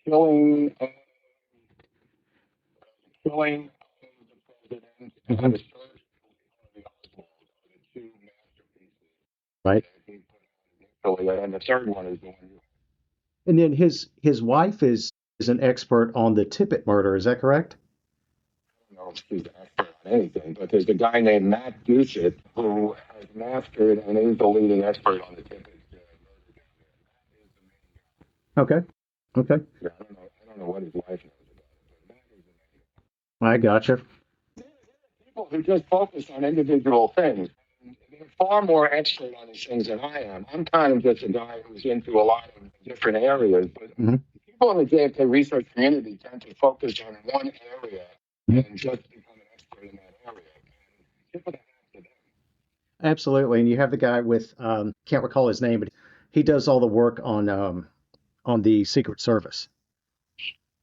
Killing killing the president Mm-hmm. and the search for the Oswald are the two masterpieces Right. that he put out initially, and the third one is the one you. And then his wife is an expert on the Tippit murder. Is that correct? I don't know if he's an expert on anything, but there's a guy named Matt Ducett who has mastered and is the leading expert on the Tippett murder down there. Matt is the main guy. Okay. Okay. Yeah, I don't know what his wife knows about it, but Matt is the main I gotcha. guy. People who just focus on individual things. They're far more expert on these things than I am. I'm kind of just a guy who's into a lot of different areas, but Mm-hmm. people in the JFK research community tend to focus on one area and just become an expert in that area. And tip of the hat to them. Absolutely. And you have the guy with can't recall his name, but he does all the work on the Secret Service.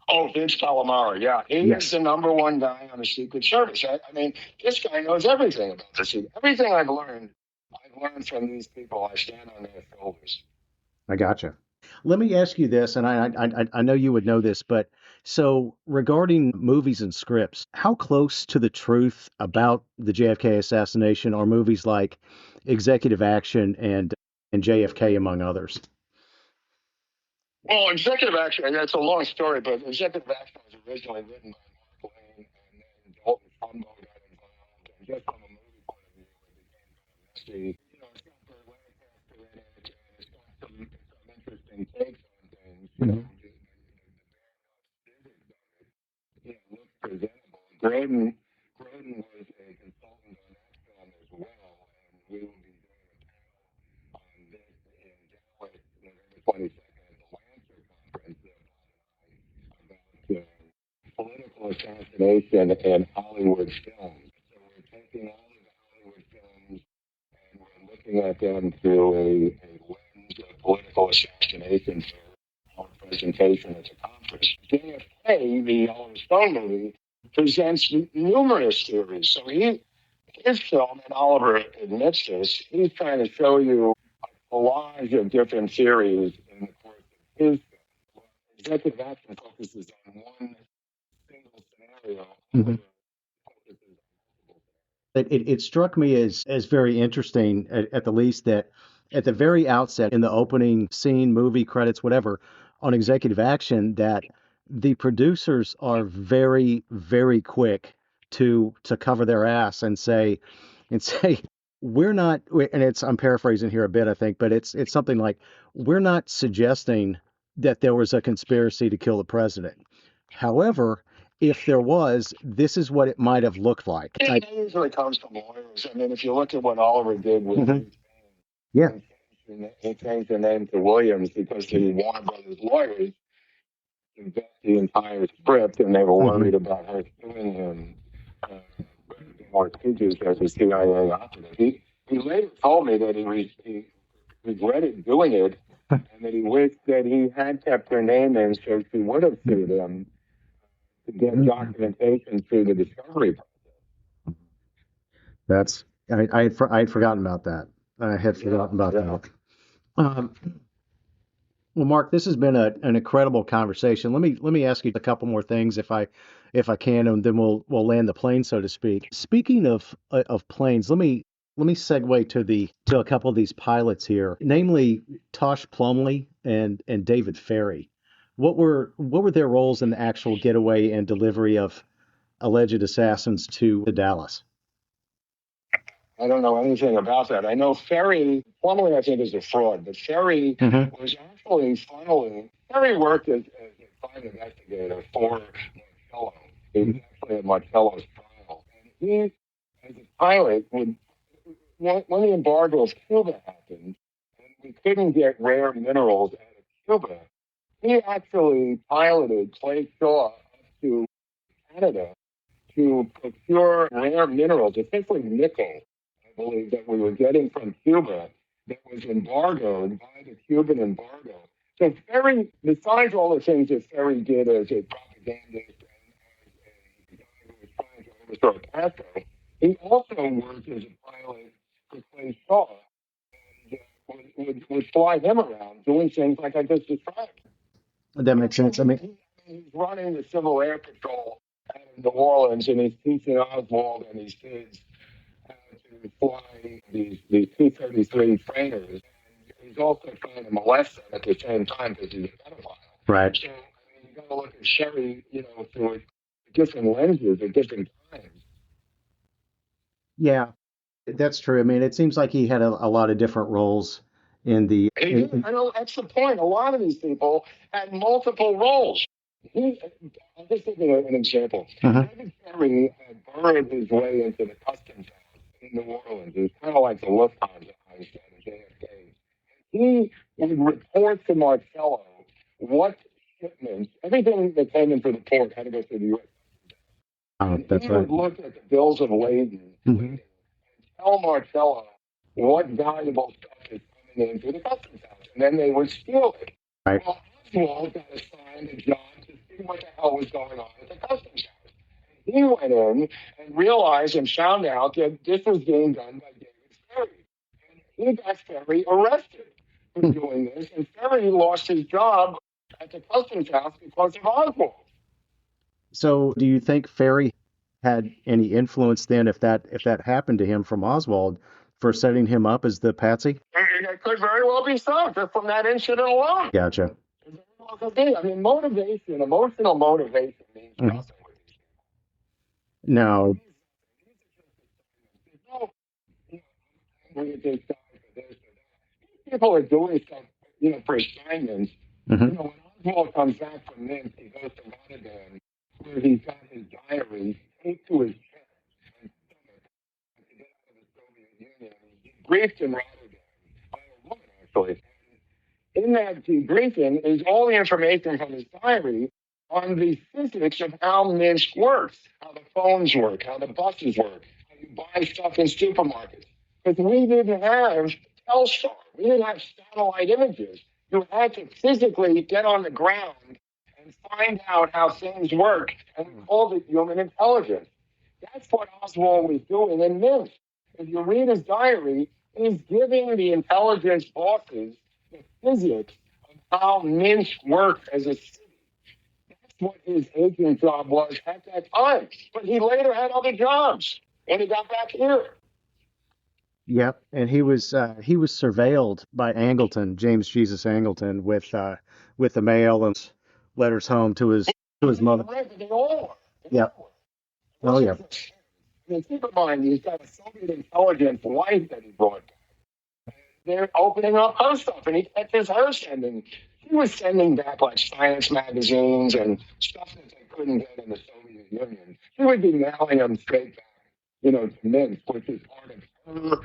Oh, Vince Calamari, yeah. He is the number one guy on the Secret Service. I mean, this guy knows everything about the Secret. Everything I've learned from these people. I stand on their shoulders. I gotcha. Let me ask you this, and I know you would know this, but so regarding movies and scripts, how close to the truth about the JFK assassination are movies like Executive Action and JFK, among others? Well, Executive Action, that's a long story, but Executive Action was originally written by Mark Lane, and then Dalton Trumbo got involved. And just from a movie point of view, it became kind of messy. You know, it's got Burt Lancaster in it, and it's got some interesting takes on things. You know, the looks presentable. Groden was a consultant on that film as well, and we will be doing a panel on this in Dallas, November 22nd at the Lancer conference about political assassination and Hollywood films. So we're taking all of the Hollywood films and we're looking at them through a lens of political assassination for our presentation at the conference. JFK, the Oliver Stone movie, presents numerous theories. So his film, and Oliver admits this, he's trying to show you a collage of different theories in the course of his film. Executive Action focuses on one single scenario. Mhm. It struck me as very interesting, at the least, that at the very outset, in the opening scene, movie credits, whatever, on Executive Action, that the producers are very, very quick to cover their ass and say we're not, and it's I'm paraphrasing here a bit, I think, but it's something like we're not suggesting that there was a conspiracy to kill the president. However, if there was, this is what it might have looked like. It usually comes from lawyers. I mean, if you look at what Oliver did with Mhm. Yeah. he changed the name to Williams because the Warner Brothers lawyers vet the entire script, and they were worried about her suing him or pages as a CIA operative. He later told me that he regretted doing it and that he wished that he had kept her name in so she would have sued him to get documentation through the discovery process. That's I'd forgotten about that. I had forgotten about that. Um, well, Mark, this has been an incredible conversation. Let me ask you a couple more things if I can, and then we'll land the plane, so to speak. Speaking of planes, let me segue to a couple of these pilots here, namely Tosh Plumley and David Ferry. What were their roles in the actual getaway and delivery of alleged assassins to Dallas? I don't know anything about that. I know Plumley I think is a fraud, but Ferry was actually funneling. Ferry worked as a private investigator for Marcello. He was actually at Marcello's trial. And he, as a pilot, when the embargo of Cuba happened, and we couldn't get rare minerals out of Cuba, he actually piloted Clay Shaw up to Canada to procure rare minerals, especially nickel, I believe, that we were getting from Cuba that was embargoed by the Cuban embargo. So Ferry, besides all the things that Ferry did as a propagandist and as a guy who was trying to overthrow Castro, he also worked as a pilot for Clay Shaw and would fly him around doing things like I just described. That makes sense. I mean, he's running the Civil Air Patrol out of in New Orleans, and he's teaching Oswald and his kids how to fly these P-33 trainers. And he's also trying to molest them at the same time because he's a pedophile. Right. So, I mean, you got to look at Sherry, through different lenses at different times. Yeah, that's true. I mean, it seems like he had a lot of different roles in the. I know that's the point. A lot of these people had multiple roles. I'll just give you an example. David Ferry had burrowed his way into the customs house in New Orleans. It was kind of like the Lufthansa Einstein and JFK. He would report to Marcello what shipments, everything that came into the port had to go through the U.S. That's he right. would look at the bills of lading and tell Marcello what valuable stuff is coming in through the customs house, and then they would steal it. Right. Well, Oswald got assigned a job to see what the hell was going on at the customs house. He went in and realized and found out that this was being done by David Ferry. And he got Ferry arrested for doing this, and Ferry lost his job at the customs house because of Oswald. So, do you think Ferry had any influence then, if that happened to him from Oswald, for setting him up as the patsy? It could very well be so, just from that incident alone. Gotcha. I mean, motivation, emotional motivation means nothing with these people. No. People are doing stuff, for assignments. When Oswald comes back from Minsk, he goes to Rotterdam, where he's got his diary taped to his chest and stomach to get out of the Soviet Union. He's briefed in Rotterdam by a woman, actually. In that debriefing is all the information from his diary on the physics of how Minsk works, how the phones work, how the buses work, how you buy stuff in supermarkets. Because we didn't have Telstar. We didn't have satellite images. You had to physically get on the ground and find out how things work, and we called it human intelligence. That's what Oswald was doing in Minsk. If you read his diary, he's giving the intelligence bosses the physics of how Minsk works as a city. That's what his agent job was at that time. But he later had other jobs when he got back here. Yep, and he was surveilled by Angleton, James Jesus Angleton, with the mail and letters home to his mother. They all were. Yep. Oh yeah. I mean, keep in mind, he's got a Soviet intelligence wife that he brought back. They're opening up her stuff, and he catches her sending. He was sending back like science magazines and stuff that they couldn't get in the Soviet Union. He would be mailing them straight back, to Minsk, which is part of her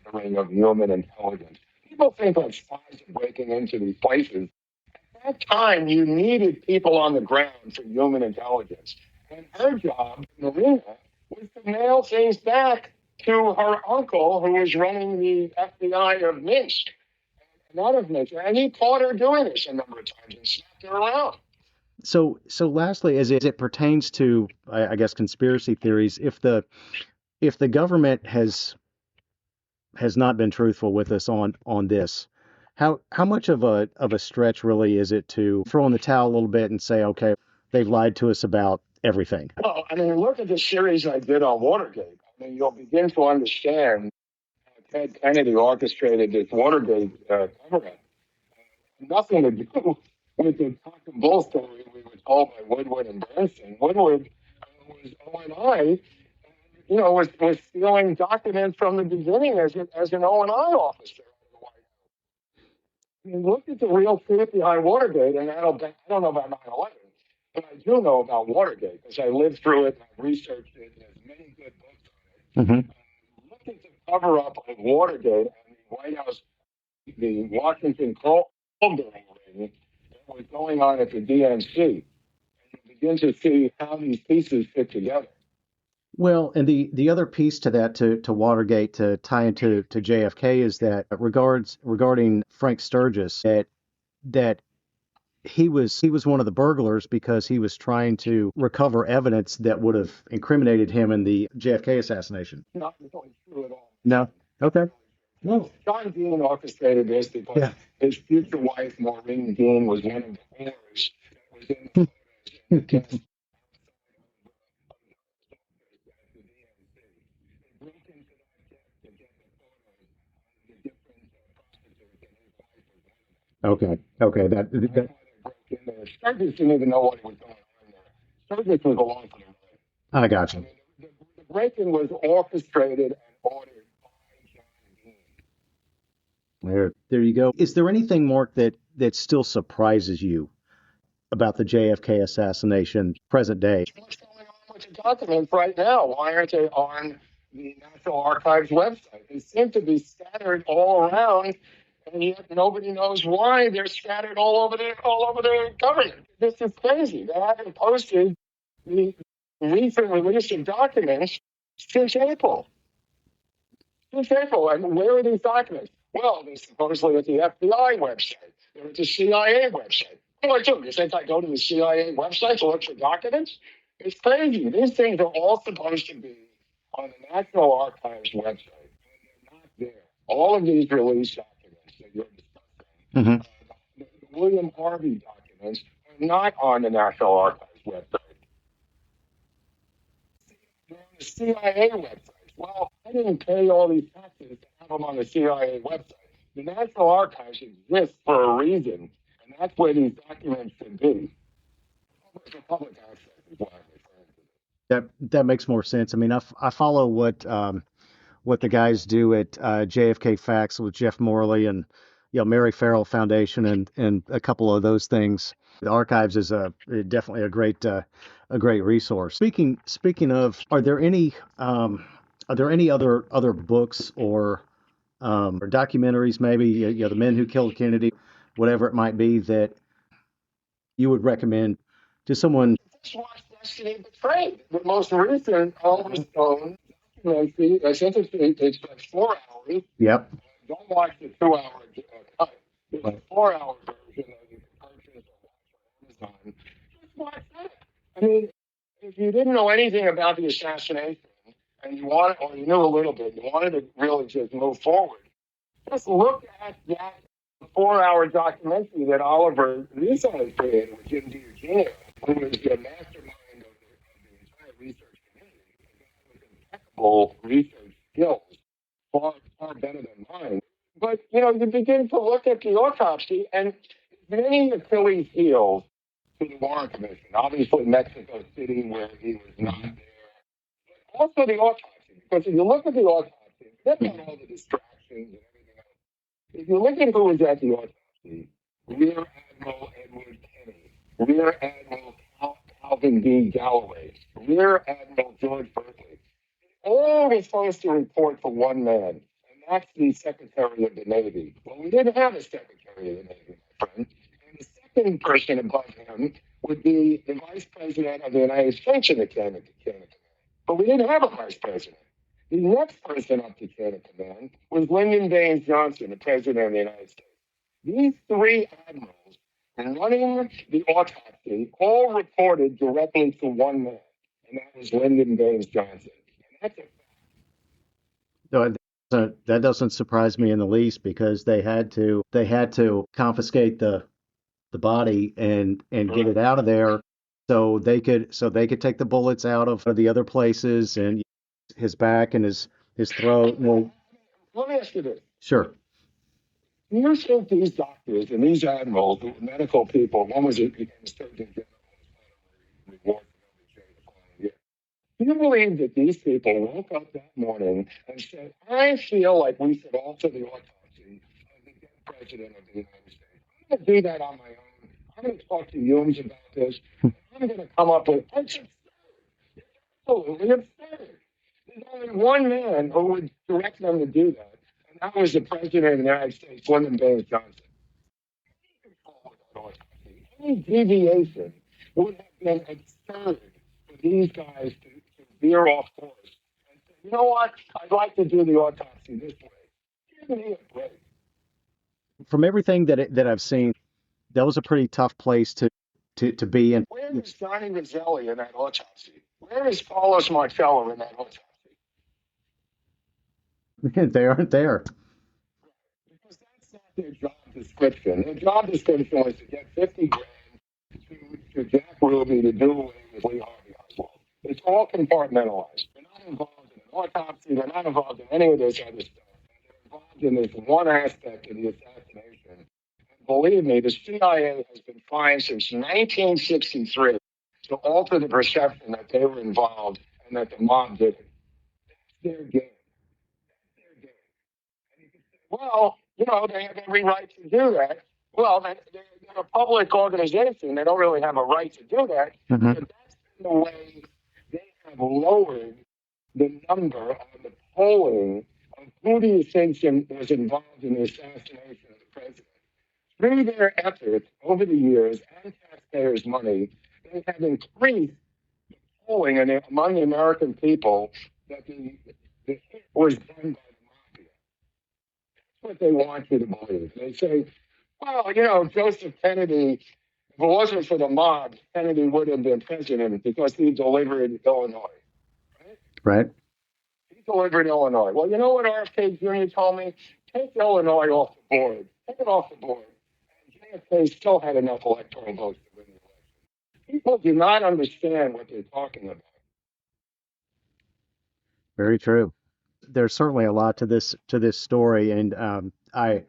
gathering of human intelligence. People think like spies are breaking into these places. At that time, you needed people on the ground for human intelligence. And her job, Marina, was to mail things back to her uncle, who was running the FBI of Minsk. And he caught her doing this a number of times and snapped her around. So lastly, as it pertains to, I guess, conspiracy theories, if the government has not been truthful with us on this, how much of a stretch really is it to throw in the towel a little bit and say, okay, they've lied to us about everything? Well, I mean, look at the series I did on Watergate. I mean, you'll begin to understand how Ted Kennedy orchestrated this Watergate cover-up. Nothing to do with the cock and bull story we were told by Woodward and Branson. Woodward was O&I, was stealing documents from the beginning as an O&I officer. I mean, look at the real truth behind Watergate, and I don't know about 9/11, but I do know about Watergate because I lived through it and I've researched it, and there's many good books on it. Look at the cover-up of Watergate and the White House, the Washington Colburn ring that was going on at the DNC. And you begin to see how these pieces fit together. Well, and the other piece to that, to Watergate, to tie into to JFK, is that regarding Frank Sturgis, that he was one of the burglars because he was trying to recover evidence that would have incriminated him in the JFK assassination. Not really true at all. No. Okay. No, John Dean orchestrated this because his future wife, Maureen Dean, was one of the whores that was in the Okay. Okay. That Broke in there. Sturgis didn't even know what was going on there. Sturgis was along for the ride. I got I you. mean, the break-in was orchestrated and ordered by John Dean. There you go. Is there anything, Mark, that still surprises you about the JFK assassination present day? What's going on with the documents right now? Why aren't they on the National Archives website? They seem to be scattered all around, and yet nobody knows why they're scattered all over the government. This is crazy. They haven't posted the recent release of documents since April. Since April, and where are these documents? Well, they're supposedly at the FBI website. They're at the CIA website. What do I do? You think I go to the CIA website to look for documents? It's crazy. These things are all supposed to be on the National Archives website, and they're not there. All of these released documents that you're discussing, Hmm. the William Harvey documents, are not on the National Archives website. They're on the CIA website. Well, I didn't pay all these taxes to have them on the CIA website. The National Archives exists for a reason, and that's where these documents should be. For public access is what I'm referring That makes more sense. I mean, I follow what the guys do at JFK Facts with Jeff Morley and Mary Farrell Foundation and a couple of those things. The archives is definitely a great resource. Speaking of, are there any other books or documentaries, maybe the men who killed Kennedy, whatever it might be, that you would recommend to someone? to. Just watch Destiny Betrayed, the most recent Oliver Stone documentary. I think it's like 4 hours. Yep. Don't watch the 2 hour cut. There's a 4 hour version that you can purchase or watch on Amazon. Just watch that. I mean, if you didn't know anything about the assassination and you wanted, or you knew a little bit, you wanted to really just move forward, just look at that 4 hour documentary that Oliver recently created with Jim DiEugenia, who was the mastermind of the entire research community. The guy with impeccable research skills, far better than mine. But, you begin to look at the autopsy, and many Achilles heels to the Warren Commission. Obviously, Mexico City, where he was not there. Also, the autopsy, because if you look at the autopsy, forget about all the distractions and everything else. If you look at who was at the autopsy, Rear Admiral Edward Kenny, Rear Admiral Calvin D. Galloway, Rear Admiral George Berkeley, all was supposed to report for one man, and that's the Secretary of the Navy. Well, we didn't have a Secretary of the Navy, my friend. And the second person above him would be the Vice President of the United States in the chain of command. But we didn't have a Vice President. The next person up the chain of command was Lyndon Baines Johnson, the President of the United States. These three admirals running the autopsy all reported directly to one man, and that was Lyndon Baines Johnson. And that's a No, that doesn't surprise me in the least because they had to confiscate the body and get it out of there so they could take the bullets out of the other places and his back and his throat. Well, Let me ask you this. sure. Do you think these doctors and these admirals, the medical people, one was became a surgeon general, reward for every following year. Do you believe that these people woke up that morning and said, I feel like we should alter the autopsy of the dead president of the United States? I'm going to do that on my own. I'm going to talk to Humes about this. I'm going to come up with, it's absolutely absurd. There's only one man who would direct them to do that, and that was the president of the United States, Lyndon Baines Johnson. Any deviation would have been absurd for these guys to veer off course and say, you know what, I'd like to do the autopsy this way. Give me a break. From everything that I've seen, that was a pretty tough place to be in. Where is Johnny Roselli in that autopsy? Where is Carlos Marcello in that autopsy? They aren't there. Because that's not their job description. Their job description was to get 50 grand to Jack Ruby to do away with Lee Harvey Oswald. It's all compartmentalized. They're not involved in an autopsy. They're not involved in any of this other stuff. They're involved in this one aspect of the assassination. And believe me, the CIA has been trying since 1963 to alter the perception that they were involved and that the mob did it. That's their game. That's their game. And you can say, well, they have every right to do that. Well, they're a public organization. They don't really have a right to do that. Mm-hmm. But that's the way they have lowered the number on the polling of who do you think was involved in the assassination of the president. Through their efforts over the years and taxpayers' money, they have increased the polling among the American people that the hit was done by the mafia. That's what they want you to believe. They say, well, Joseph Kennedy, if it wasn't for the mob, Kennedy would have been president because he delivered Illinois. Right. He delivered Illinois. Well, you know what RFK Jr. told me? Take Illinois off the board. Take it off the board. And JFK still had enough electoral votes to win the election. People do not understand what they're talking about. Very true. There's certainly a lot to this story, and I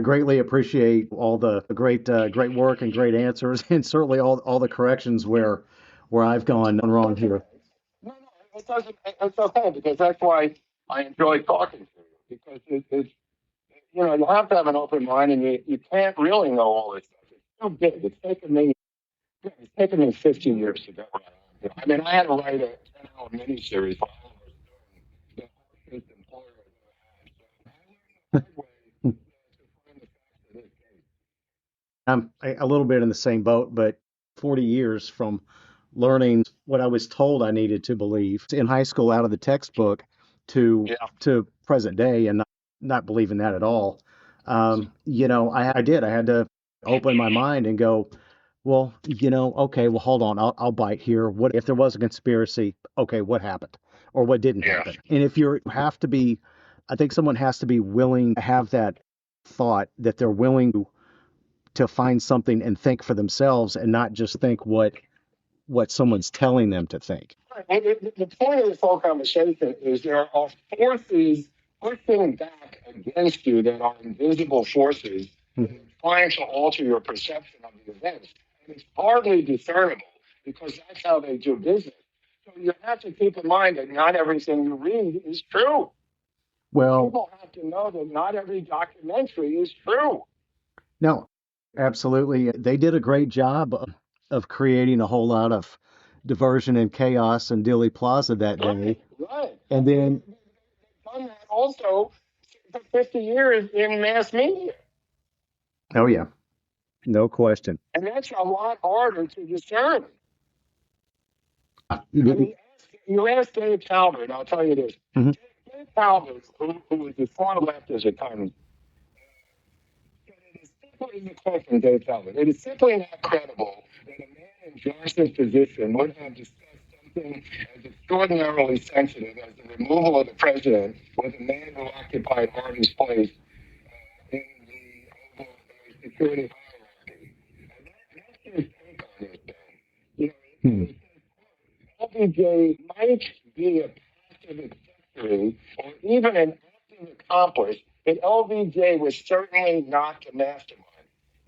greatly appreciate all the great work and great answers, and certainly all the corrections where I've gone wrong here. No, it doesn't. It's okay because that's why I enjoy talking to you because it's you have to have an open mind and you can't really know all this stuff. It's too big. It's taken me 15 years to get where I am here. I mean, I had to write a 10-hour miniseries for all of us doing the harshest employer I've ever had. So I learned the hard way to find the facts of this case. I'm a little bit in the same boat, but 40 years from learning what I was told I needed to believe in high school out of the textbook to present day and not believing that at all. I did. I had to open my mind and go, well, okay, well, hold on. I'll bite here. What if there was a conspiracy? Okay, what happened or what didn't happen? And if I think someone has to be willing to have that thought that they're willing to find something and think for themselves and not just think what someone's telling them to think. Well, the point of this whole conversation is there are forces pushing back against you that are invisible forces that are trying to alter your perception of the events. And it's hardly discernible because that's how they do business. So you have to keep in mind that not everything you read is true. Well, people have to know that not every documentary is true. No, absolutely. They did a great job of creating a whole lot of diversion and chaos in Dealey Plaza that day. Right. And then they've done that also for 50 years in mass media. Oh yeah, no question. And that's a lot harder to discern. You ask Dave Talbot, and I'll tell you this. Mm-hmm. Dave Talbot, who was the far left as a time, it is simply not credible that a man in Johnson's position would have discussed something as extraordinarily sensitive as the removal of the president with a man who occupied Harvey's place in the Oval security hierarchy. And that's his take on this thing. LBJ might be a passive accessory or even an active accomplice, but LBJ was certainly not the mastermind.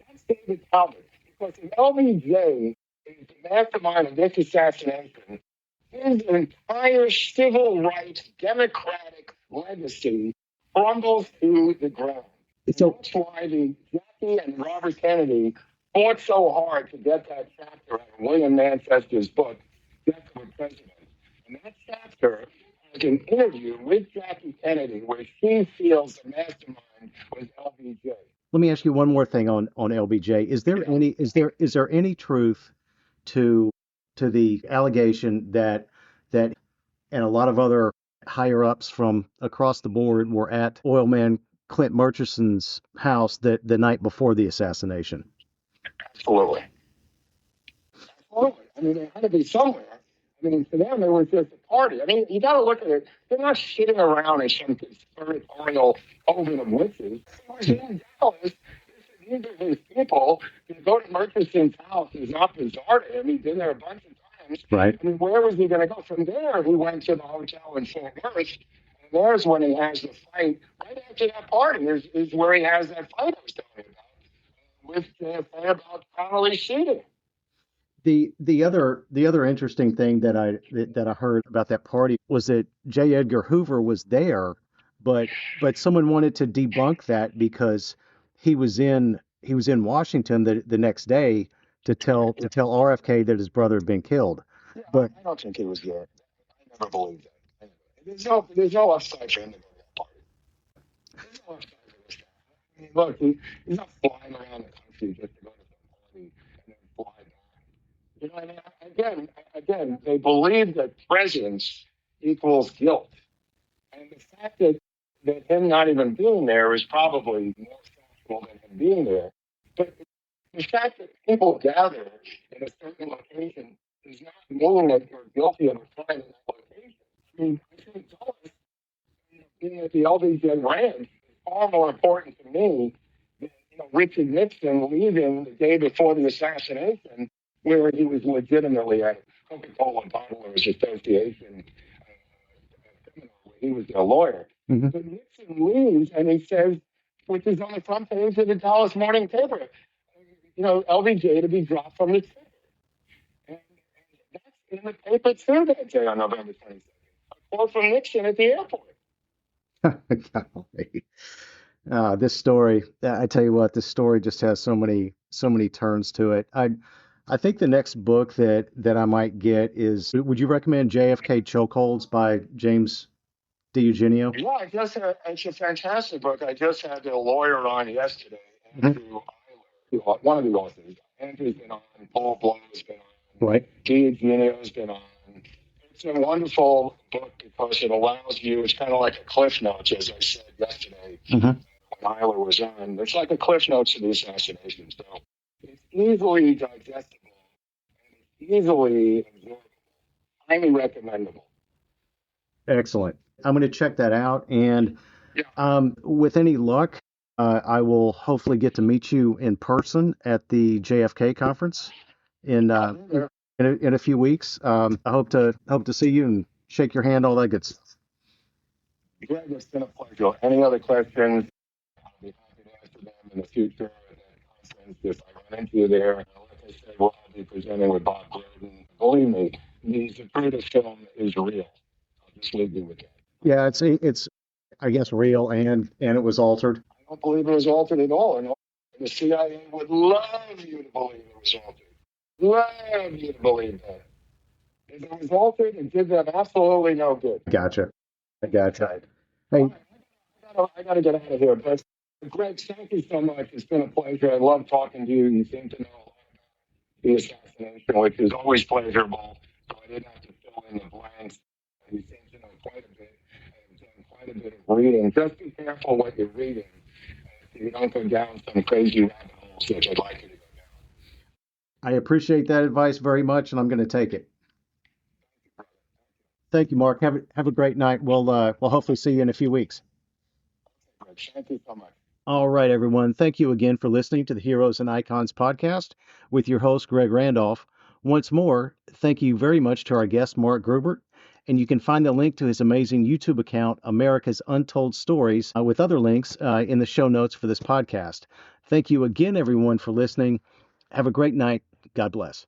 That's David Talbot. Because if LBJ is the mastermind of this assassination, his entire civil rights democratic legacy crumbles to the ground. So that's why Jackie and Robert Kennedy fought so hard to get that chapter out of William Manchester's book, Death of a President. And that chapter has an interview with Jackie Kennedy where she feels the mastermind was LBJ. Let me ask you one more thing on LBJ. Is there any truth to the allegation that and a lot of other higher ups from across the board were at oil man Clint Murchison's house the night before the assassination? Absolutely. I mean, they had to be somewhere. I mean, for them, it was just a party. I mean, you got to look at it. They're not sitting around in some conspiratorial coven of witches. It was in Dallas. These are his people. To go to Murchison's house is not bizarre to him. He's been there a bunch of times. Right. I mean, where was he going to go? From there, he went to the hotel in Fort Worth. And there's when he has the fight. Right after that party is where he has that fight I was telling you about with JFK about Connolly shooting. The other interesting thing that I heard about that party was that J. Edgar Hoover was there, but someone wanted to debunk that because he was in Washington the next day to tell RFK that his brother had been killed. Yeah, But I don't think he was there. I never believed that. Anyway, there's no upside for him to go to that party. There's no upside for this guy. I mean, look, he's not flying around the country just to go to some party and then fly back. You know, I mean, again, they believe that presence equals guilt. And the fact that him not even being there is probably more factual than him being there. But the fact that people gather in a certain location does not mean that you're guilty of a crime in that location. I mean, I think Dulles, being at the LBJ ranch is far more important to me than Richard Nixon leaving the day before the assassination, where he was legitimately at Coca-Cola Bottlers Association. He was a lawyer. Mhm. But Nixon leaves and he says, which is on the front page of the Dallas Morning Paper, LBJ to be dropped from the ticket. And that's in the paper too that day on November 22nd. A quote from Nixon at the airport. Golly. This story, I tell you what, this story just has so many turns to it. I think the next book that I might get is, would you recommend JFK Chokeholds by James DiEugenio? Yeah, it's a fantastic book. I just had a lawyer on yesterday, Mhm. Andrew Eiler, one of the authors. Andrew's been on, Paul Blow's been on, Right. DiEugenio's been on. It's a wonderful book because it allows you, it's kind of like a Cliff Notes, as I said yesterday Mhm. when Eiler was on. It's like a Cliff Notes of the assassination. So it's easily digestible and it's easily absorbable. Highly recommendable. Excellent. I'm going to check that out. And Yeah. with any luck, I will hopefully get to meet you in person at the JFK conference in I'll be there. in a few weeks. I hope to see you and shake your hand, all that good stuff. Greg, it's been a pleasure. Any other questions? I'll be happy to answer them in the future at that conference if I run into you there. Like I said, we'll be presenting with Bob Gordon. Believe me, the Zapruder film is real. I'll just leave you with that. Yeah, it's I guess real and it was altered. I don't believe it was altered at all. And the CIA would love you to believe it was altered. Love you to believe that. If it was altered, it did them absolutely no good. Gotcha. I gotcha. All Hey, right, I gotta get out of here. But Greg, thank you so much. It's been a pleasure. I love talking to you. You seem to know a lot about the assassination, which is always pleasurable. So I didn't have to fill in the blanks. You seem to know quite a bit. I've done quite a bit of reading. Just be careful what you're reading. So you don't go down some crazy rabbit holes that I'd like you to go down. I appreciate that advice very much, and I'm going to take it. Thank you, Mark. Have a great night. We'll hopefully see you in a few weeks. Greg, thank you so much. All right, everyone. Thank you again for listening to the Heroes and Icons podcast with your host, Greg Randolph. Once more, thank you very much to our guest, Mark Groubert. And you can find the link to his amazing YouTube account, America's Untold Stories, with other links in the show notes for this podcast. Thank you again, everyone, for listening. Have a great night. God bless.